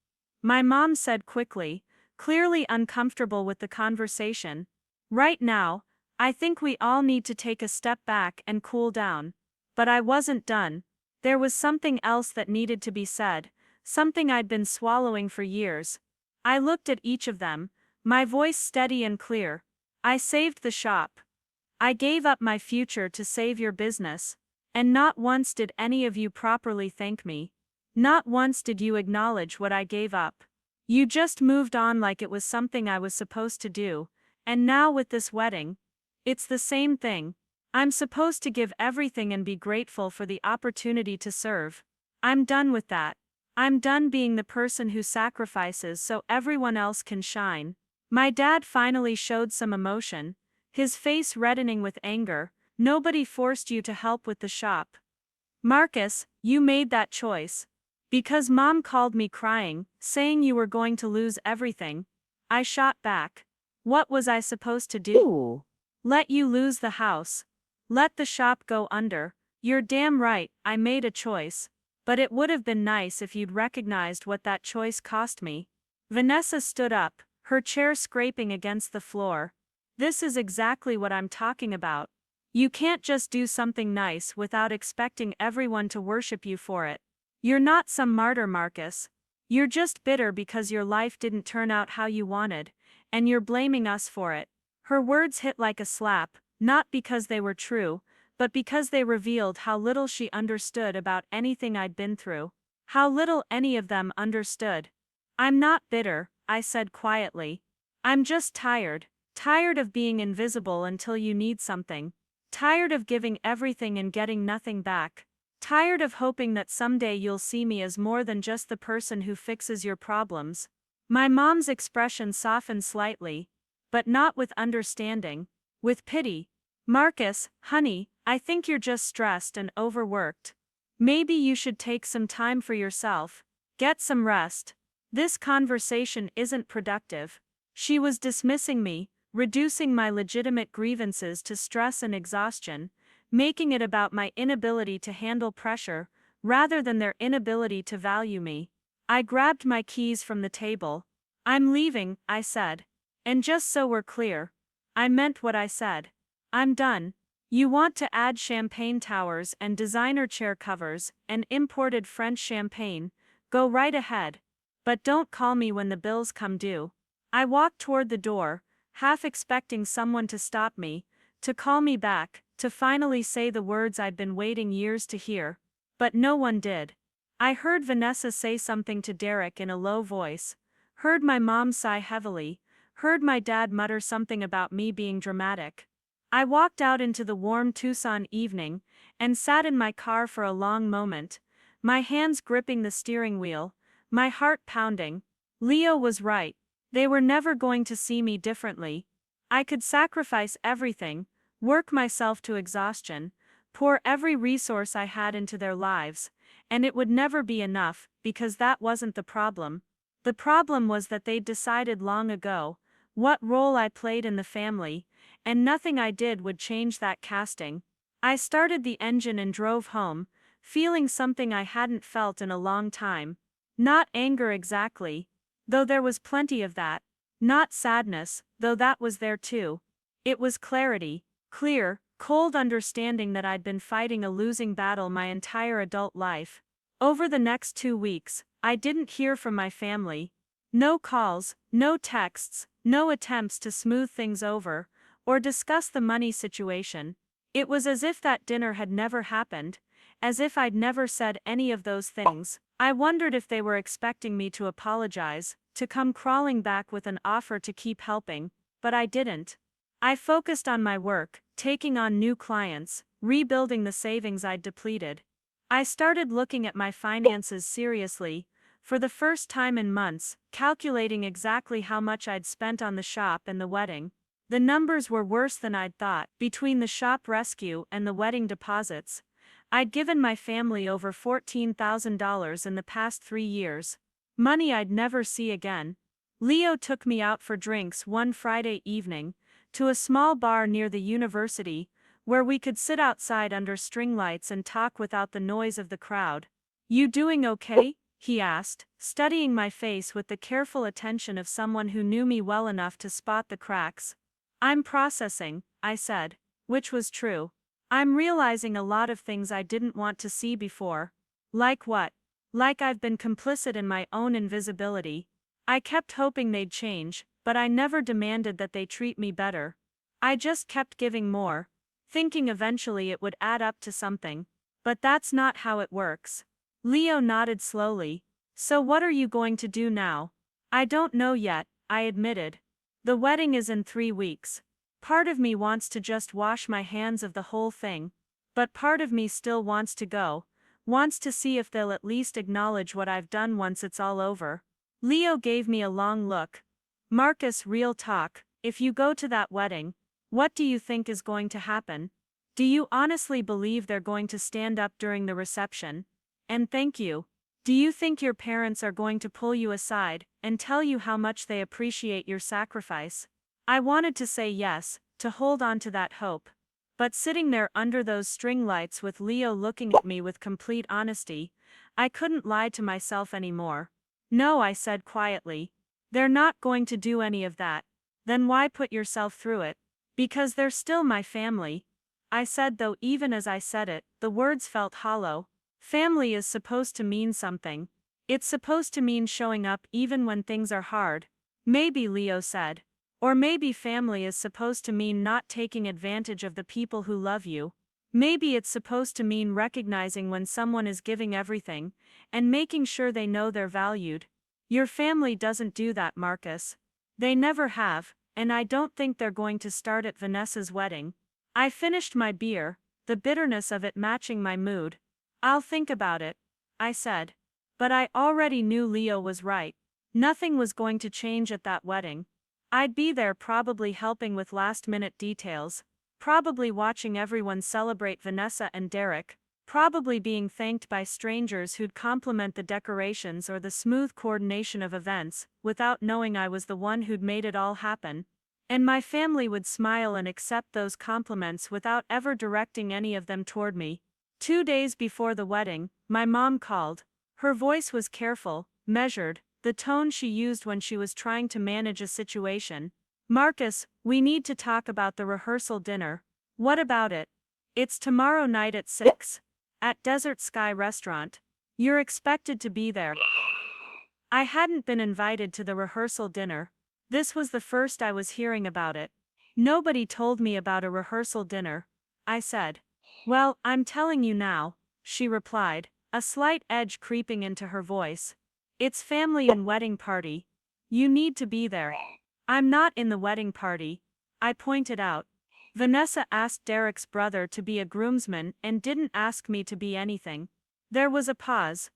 My mom said quickly, clearly uncomfortable with the conversation. Right now, I think we all need to take a step back and cool down. But I wasn't done. There was something else that needed to be said, something I'd been swallowing for years. I looked at each of them, my voice steady and clear. I saved the shop. I gave up my future to save your business. And not once did any of you properly thank me. Not once did you acknowledge what I gave up. You just moved on like it was something I was supposed to do, and now with this wedding, it's the same thing. I'm supposed to give everything and be grateful for the opportunity to serve. I'm done with that. I'm done being the person who sacrifices so everyone else can shine. My dad finally showed some emotion, his face reddening with anger. Nobody forced you to help with the shop. Marcus, you made that choice. Because Mom called me crying, saying you were going to lose everything. I shot back. What was I supposed to do? Ooh. Let you lose the house. Let the shop go under. You're damn right, I made a choice. But it would have been nice if you'd recognized what that choice cost me. Vanessa stood up, her chair scraping against the floor. This is exactly what I'm talking about. You can't just do something nice without expecting everyone to worship you for it. You're not some martyr, Marcus. You're just bitter because your life didn't turn out how you wanted, and you're blaming us for it. Her words hit like a slap, not because they were true, but because they revealed how little she understood about anything I'd been through. How little any of them understood. I'm not bitter, I said quietly. I'm just tired. Tired of being invisible until you need something. Tired of giving everything and getting nothing back. Tired of hoping that someday you'll see me as more than just the person who fixes your problems. My mom's expression softened slightly, but not with understanding, with pity. Marcus, honey, I think you're just stressed and overworked. Maybe you should take some time for yourself. Get some rest. This conversation isn't productive. She was dismissing me, reducing my legitimate grievances to stress and exhaustion, making it about my inability to handle pressure, rather than their inability to value me. I grabbed my keys from the table. I'm leaving, I said. And just so we're clear, I meant what I said. I'm done. You want to add champagne towers and designer chair covers and imported French champagne, go right ahead. But don't call me when the bills come due. I walked toward the door, half expecting someone to stop me, to call me back, to finally say the words I'd been waiting years to hear. But no one did. I heard Vanessa say something to Derek in a low voice, heard my mom sigh heavily, heard my dad mutter something about me being dramatic. I walked out into the warm Tucson evening, and sat in my car for a long moment, my hands gripping the steering wheel, my heart pounding. Leo was right. They were never going to see me differently. I could sacrifice everything, work myself to exhaustion, pour every resource I had into their lives, and it would never be enough, because that wasn't the problem. The problem was that they'd decided long ago what role I played in the family, and nothing I did would change that casting. I started the engine and drove home, feeling something I hadn't felt in a long time. Not anger exactly, though there was plenty of that. Not sadness, though that was there too. It was clarity, clear, cold understanding that I'd been fighting a losing battle my entire adult life. Over the next 2 weeks, I didn't hear from my family. No calls, no texts, no attempts to smooth things over, or discuss the money situation. It was as if that dinner had never happened, as if I'd never said any of those things. I wondered if they were expecting me to apologize, to come crawling back with an offer to keep helping, but I didn't. I focused on my work, taking on new clients, rebuilding the savings I'd depleted. I started looking at my finances seriously, for the first time in months, calculating exactly how much I'd spent on the shop and the wedding. The numbers were worse than I'd thought. Between the shop rescue and the wedding deposits, I'd given my family over $14,000 in the past 3 years. Money I'd never see again. Leo took me out for drinks one Friday evening, to a small bar near the university, where we could sit outside under string lights and talk without the noise of the crowd. You doing okay? He asked, studying my face with the careful attention of someone who knew me well enough to spot the cracks. I'm processing, I said, which was true. I'm realizing a lot of things I didn't want to see before. Like what? Like I've been complicit in my own invisibility. I kept hoping they'd change, but I never demanded that they treat me better. I just kept giving more, thinking eventually it would add up to something. But that's not how it works. Leo nodded slowly. So what are you going to do now? I don't know yet, I admitted. The wedding is in 3 weeks. Part of me wants to just wash my hands of the whole thing. But part of me still wants to go, wants to see if they'll at least acknowledge what I've done once it's all over. Leo gave me a long look. Marcus, real talk, if you go to that wedding, what do you think is going to happen? Do you honestly believe they're going to stand up during the reception and thank you? Do you think your parents are going to pull you aside and tell you how much they appreciate your sacrifice? I wanted to say yes, to hold on to that hope. But sitting there under those string lights with Leo looking at me with complete honesty, I couldn't lie to myself anymore. No, I said quietly. They're not going to do any of that. Then why put yourself through it? Because they're still my family. I said, though even as I said it, the words felt hollow. Family is supposed to mean something. It's supposed to mean showing up even when things are hard. Maybe, Leo said. Or maybe family is supposed to mean not taking advantage of the people who love you. Maybe it's supposed to mean recognizing when someone is giving everything, and making sure they know they're valued. Your family doesn't do that, Marcus. They never have, and I don't think they're going to start at Vanessa's wedding. I finished my beer, the bitterness of it matching my mood. I'll think about it, I said. But I already knew Leo was right. Nothing was going to change at that wedding. I'd be there, probably helping with last-minute details, probably watching everyone celebrate Vanessa and Derek, probably being thanked by strangers who'd compliment the decorations or the smooth coordination of events, without knowing I was the one who'd made it all happen. And my family would smile and accept those compliments without ever directing any of them toward me. 2 days before the wedding, my mom called. Her voice was careful, measured, the tone she used when she was trying to manage a situation. Marcus, we need to talk about the rehearsal dinner. What about it? It's tomorrow night at 6. At Desert Sky Restaurant. You're expected to be there. I hadn't been invited to the rehearsal dinner. This was the first I was hearing about it. Nobody told me about a rehearsal dinner, I said. Well, I'm telling you now, she replied, a slight edge creeping into her voice. It's family and wedding party. You need to be there. I'm not in the wedding party, I pointed out. Vanessa asked Derek's brother to be a groomsman and didn't ask me to be anything. There was a pause.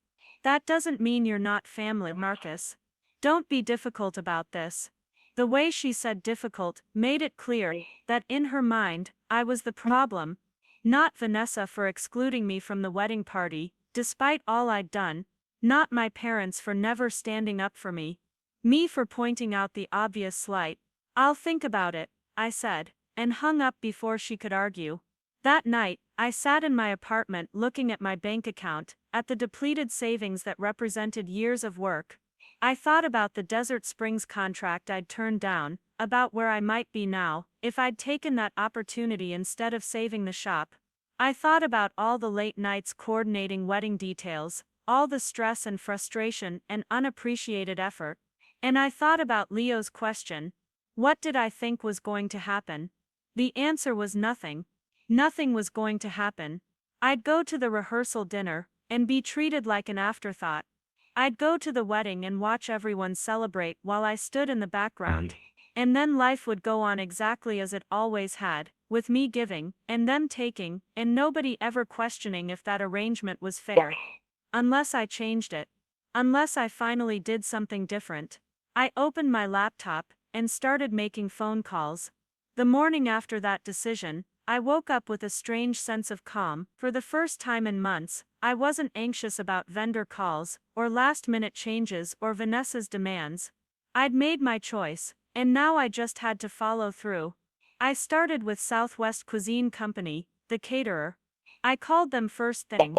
That doesn't mean you're not family, Marcus. Don't be difficult about this. The way she said difficult made it clear that in her mind, I was the problem. Not Vanessa for excluding me from the wedding party, despite all I'd done. Not my parents for never standing up for me. Me for pointing out the obvious slight. I'll think about it, I said, and hung up before she could argue. That night, I sat in my apartment looking at my bank account, at the depleted savings that represented years of work. I thought about the Desert Springs contract I'd turned down, about where I might be now, if I'd taken that opportunity instead of saving the shop. I thought about all the late nights coordinating wedding details, all the stress and frustration and unappreciated effort. And I thought about Leo's question. What did I think was going to happen? The answer was nothing. Nothing was going to happen. I'd go to the rehearsal dinner, and be treated like an afterthought. I'd go to the wedding and watch everyone celebrate while I stood in the background. And then life would go on exactly as it always had, with me giving, and them taking, and nobody ever questioning if that arrangement was fair. Unless I changed it. Unless I finally did something different. I opened my laptop, and started making phone calls. The morning after that decision, I woke up with a strange sense of calm. For the first time in months, I wasn't anxious about vendor calls, or last-minute changes or Vanessa's demands. I'd made my choice, and now I just had to follow through. I started with Southwest Cuisine Company, the caterer. I called them first thing.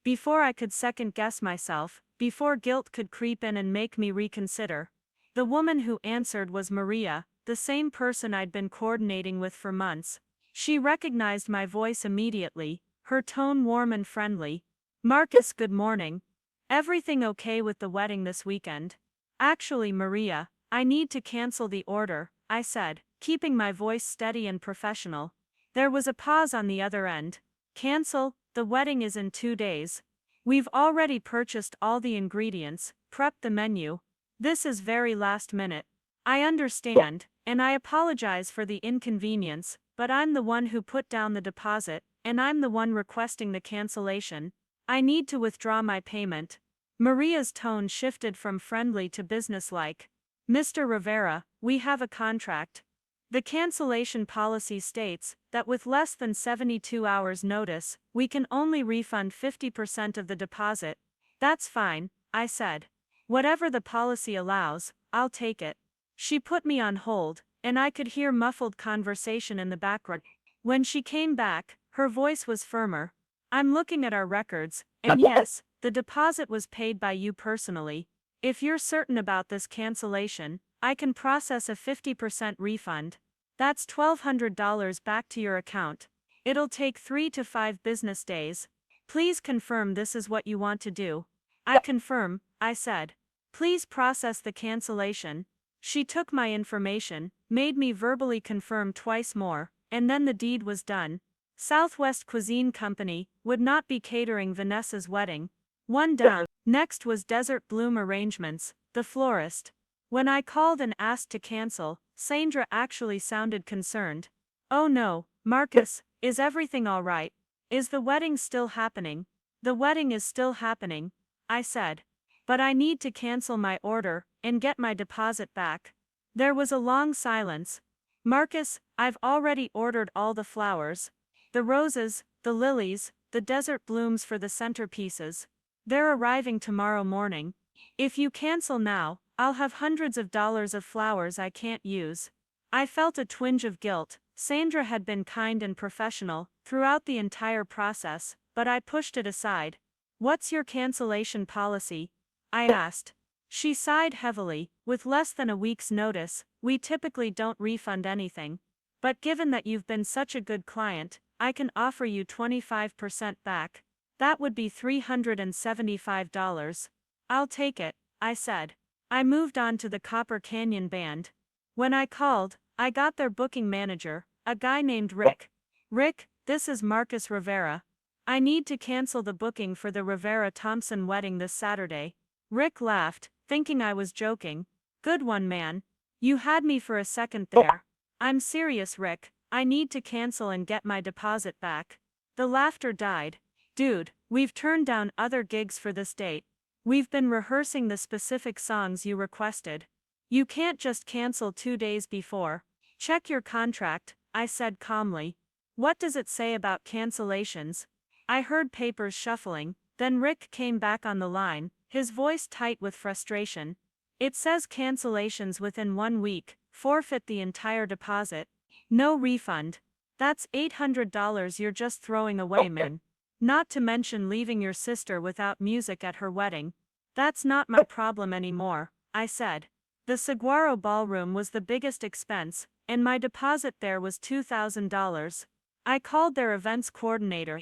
Before I could second-guess myself, before guilt could creep in and make me reconsider. The woman who answered was Maria, the same person I'd been coordinating with for months. She recognized my voice immediately, her tone warm and friendly. Marcus, good morning. Everything okay with the wedding this weekend? Actually, Maria, I need to cancel the order, I said, keeping my voice steady and professional. There was a pause on the other end. Cancel? The wedding is in 2 days. We've already purchased all the ingredients, prepped the menu. This is very last minute. I understand, and I apologize for the inconvenience, but I'm the one who put down the deposit, and I'm the one requesting the cancellation. I need to withdraw my payment. Maria's tone shifted from friendly to businesslike. Mr. Rivera, we have a contract. The cancellation policy states that with less than 72 hours notice, we can only refund 50% of the deposit. That's fine, I said. Whatever the policy allows, I'll take it. She put me on hold, and I could hear muffled conversation in the background. When she came back, her voice was firmer. I'm looking at our records, and yes, the deposit was paid by you personally. If you're certain about this cancellation, I can process a 50% refund. That's $1,200 back to your account. It'll take 3 to 5 business days. Please confirm this is what you want to do. I confirm, I said. Please process the cancellation. She took my information, made me verbally confirm twice more, and then the deed was done. Southwest Cuisine Company would not be catering Vanessa's wedding. One down. Next was Desert Bloom Arrangements, the florist. When I called and asked to cancel, Sandra actually sounded concerned. Oh no, Marcus, is everything all right? Is the wedding still happening? The wedding is still happening, I said. But I need to cancel my order and get my deposit back. There was a long silence. Marcus, I've already ordered all the flowers. The roses, the lilies, the desert blooms for the centerpieces. They're arriving tomorrow morning. If you cancel now, I'll have hundreds of dollars of flowers I can't use. I felt a twinge of guilt. Sandra had been kind and professional throughout the entire process, but I pushed it aside. What's your cancellation policy? I asked. She sighed heavily. With less than a week's notice, we typically don't refund anything. But given that you've been such a good client, I can offer you 25% back. That would be $375. I'll take it, I said. I moved on to the Copper Canyon Band. When I called, I got their booking manager, a guy named Rick. Rick, this is Marcus Rivera. I need to cancel the booking for the Rivera Thompson wedding this Saturday. Rick laughed, thinking I was joking. Good one, man. You had me for a second there. I'm serious, Rick. I need to cancel and get my deposit back. The laughter died. Dude, we've turned down other gigs for this date. We've been rehearsing the specific songs you requested. You can't just cancel 2 days before. Check your contract, I said calmly. What does it say about cancellations? I heard papers shuffling, then Rick came back on the line, his voice tight with frustration. It says cancellations within 1 week, forfeit the entire deposit. No refund. That's $800 you're just throwing away, man. Not to mention leaving your sister without music at her wedding. That's not my problem anymore, I said. The Saguaro Ballroom was the biggest expense, and my deposit there was $2,000. I called their events coordinator,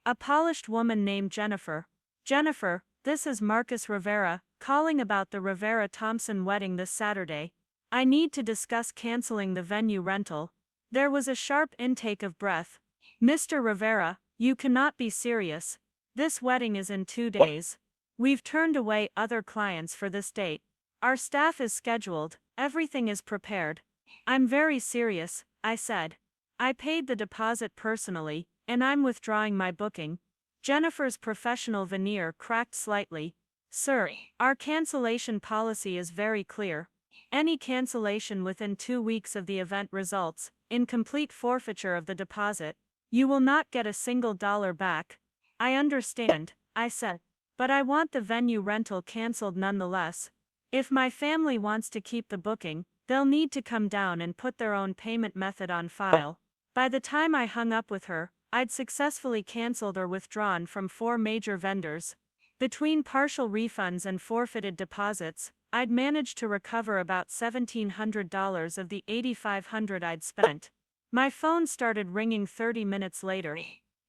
a polished woman named Jennifer. Jennifer, this is Marcus Rivera, calling about the Rivera Thompson wedding this Saturday. I need to discuss canceling the venue rental. There was a sharp intake of breath. Mr. Rivera, you cannot be serious. This wedding is in 2 days. We've turned away other clients for this date. Our staff is scheduled, everything is prepared. I'm very serious, I said. I paid the deposit personally, and I'm withdrawing my booking. Jennifer's professional veneer cracked slightly. Sir, our cancellation policy is very clear. Any cancellation within 2 weeks of the event results in complete forfeiture of the deposit. You will not get a single dollar back. I understand, I said. But I want the venue rental canceled nonetheless. If my family wants to keep the booking, they'll need to come down and put their own payment method on file. By the time I hung up with her, I'd successfully canceled or withdrawn from 4 major vendors. Between partial refunds and forfeited deposits, I'd managed to recover about $1,700 of the $8,500 I'd spent. My phone started ringing 30 minutes later.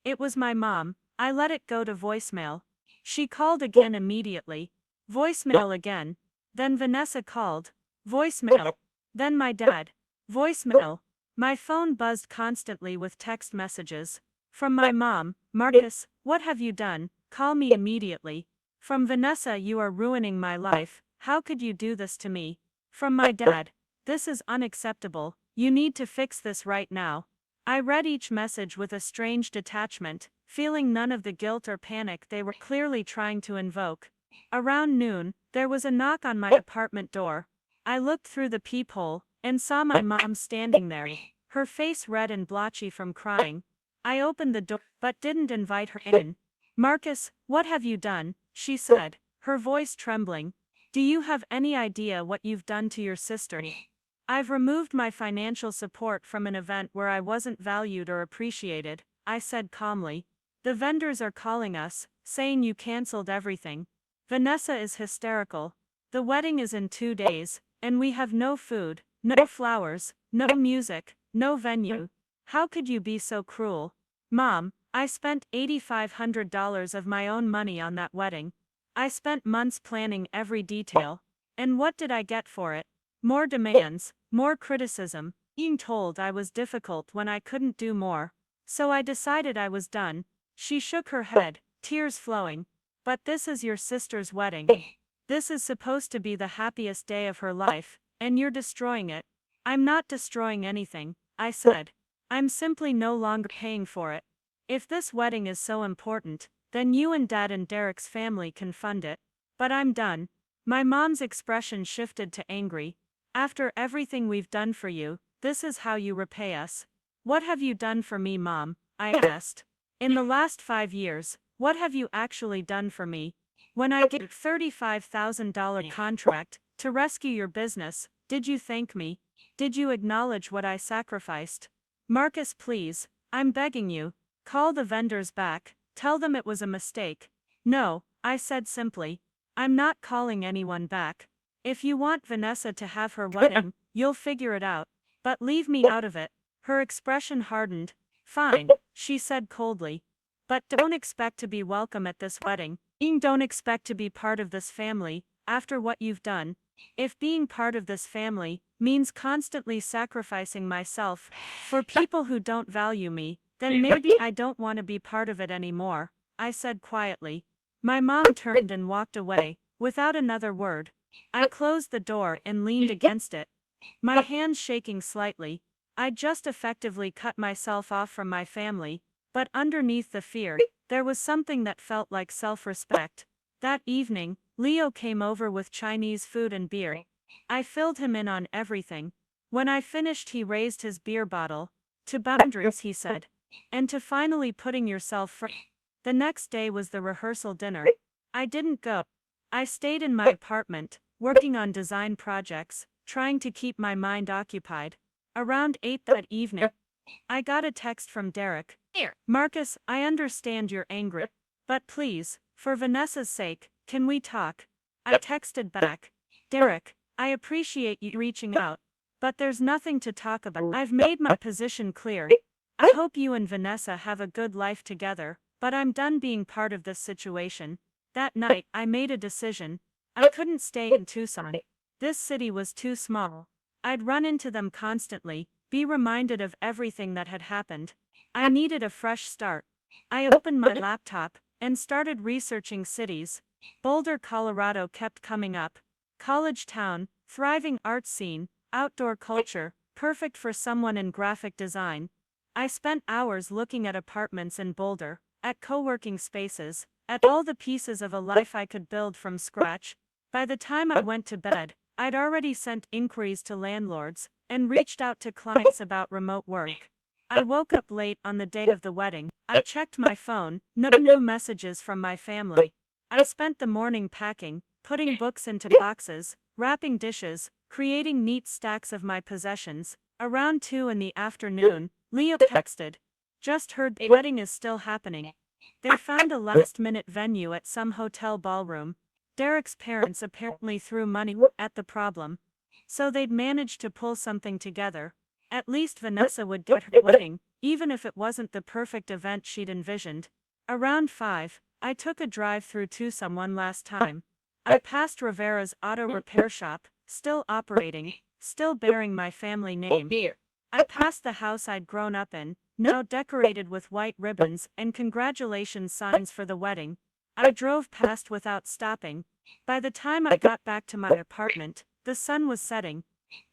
It was my mom. I let it go to voicemail. She called again immediately. Voicemail again. Then Vanessa called. Voicemail. Then my dad. Voicemail. My phone buzzed constantly with text messages. From my mom, Marcus, what have you done? Call me immediately. From Vanessa, you are ruining my life. How could you do this to me? From my dad, this is unacceptable. You need to fix this right now. I read each message with a strange detachment, feeling none of the guilt or panic they were clearly trying to invoke. Around noon, there was a knock on my apartment door. I looked through the peephole and saw my mom standing there, her face red and blotchy from crying. I opened the door but didn't invite her in. Marcus, what have you done? She said, her voice trembling. Do you have any idea what you've done to your sister? I've removed my financial support from an event where I wasn't valued or appreciated, I said calmly. The vendors are calling us, saying you canceled everything. Vanessa is hysterical. The wedding is in 2 days, and we have no food, no flowers, no music, no venue. How could you be so cruel? Mom, I spent $8,500 of my own money on that wedding. I spent months planning every detail. And what did I get for it? More demands, more criticism, being told I was difficult when I couldn't do more. So I decided I was done. She shook her head, tears flowing. But this is your sister's wedding. This is supposed to be the happiest day of her life, and you're destroying it. I'm not destroying anything, I said. I'm simply no longer paying for it. If this wedding is so important, then you and Dad and Derek's family can fund it. But I'm done. My mom's expression shifted to angry. After everything we've done for you, this is how you repay us. What have you done for me, Mom? I asked. In the last 5 years, what have you actually done for me? When I get a $35,000 contract to rescue your business, did you thank me? Did you acknowledge what I sacrificed? Marcus, please, I'm begging you, call the vendors back, tell them it was a mistake. No, I said simply. I'm not calling anyone back. If you want Vanessa to have her wedding, you'll figure it out. But leave me out of it. Her expression hardened. Fine, she said coldly. But don't expect to be welcome at this wedding. Don't expect to be part of this family, after what you've done. If being part of this family means constantly sacrificing myself for people who don't value me, then maybe I don't want to be part of it anymore, I said quietly. My mom turned and walked away, without another word. I closed the door and leaned against it, my hands shaking slightly. I'd just effectively cut myself off from my family, but underneath the fear, there was something that felt like self-respect. That evening, Leo came over with Chinese food and beer. I filled him in on everything. When I finished, he raised his beer bottle. To boundaries, he said. And to finally putting yourself first. The next day was the rehearsal dinner. I didn't go. I stayed in my apartment, working on design projects, trying to keep my mind occupied. Around 8 that evening, I got a text from Derek. Marcus, I understand you're angry. But please, for Vanessa's sake, can we talk? I texted back. Derek, I appreciate you reaching out. But there's nothing to talk about. I've made my position clear. I hope you and Vanessa have a good life together, but I'm done being part of this situation. That night, I made a decision. I couldn't stay in Tucson. This city was too small. I'd run into them constantly, be reminded of everything that had happened. I needed a fresh start. I opened my laptop and started researching cities. Boulder, Colorado kept coming up. College town, thriving art scene, outdoor culture, perfect for someone in graphic design. I spent hours looking at apartments in Boulder, at co-working spaces, at all the pieces of a life I could build from scratch. By the time I went to bed, I'd already sent inquiries to landlords and reached out to clients about remote work. I woke up late on the day of the wedding. I checked my phone, no new messages from my family. I spent the morning packing, putting books into boxes, wrapping dishes, creating neat stacks of my possessions. Around 2 in the afternoon, Leo texted. Just heard the wedding is still happening. They found a last-minute venue at some hotel ballroom. Derek's parents apparently threw money at the problem. So they'd managed to pull something together. At least Vanessa would get her wedding, even if it wasn't the perfect event she'd envisioned. Around 5, I took a drive through Tucson one last time. I passed Rivera's auto repair shop, still operating, still bearing my family name. I passed the house I'd grown up in, now decorated with white ribbons and congratulations signs for the wedding. I drove past without stopping. By the time I got back to my apartment, the sun was setting.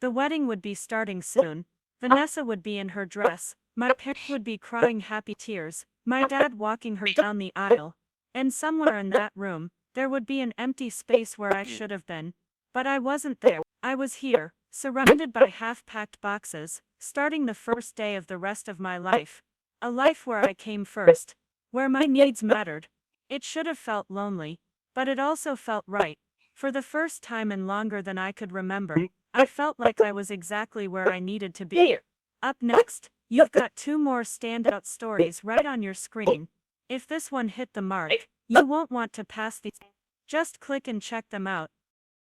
The wedding would be starting soon. Vanessa would be in her dress. My parents would be crying happy tears, my dad walking her down the aisle. And somewhere in that room, there would be an empty space where I should have been. But I wasn't there. I was here, surrounded by half-packed boxes, starting the first day of the rest of my life. A life where I came first, where my needs mattered. It should have felt lonely, but it also felt right. For the first time in longer than I could remember, I felt like I was exactly where I needed to be. Up next, you've got 2 more standout stories right on your screen. If this one hit the mark, you won't want to pass these. Just click and check them out.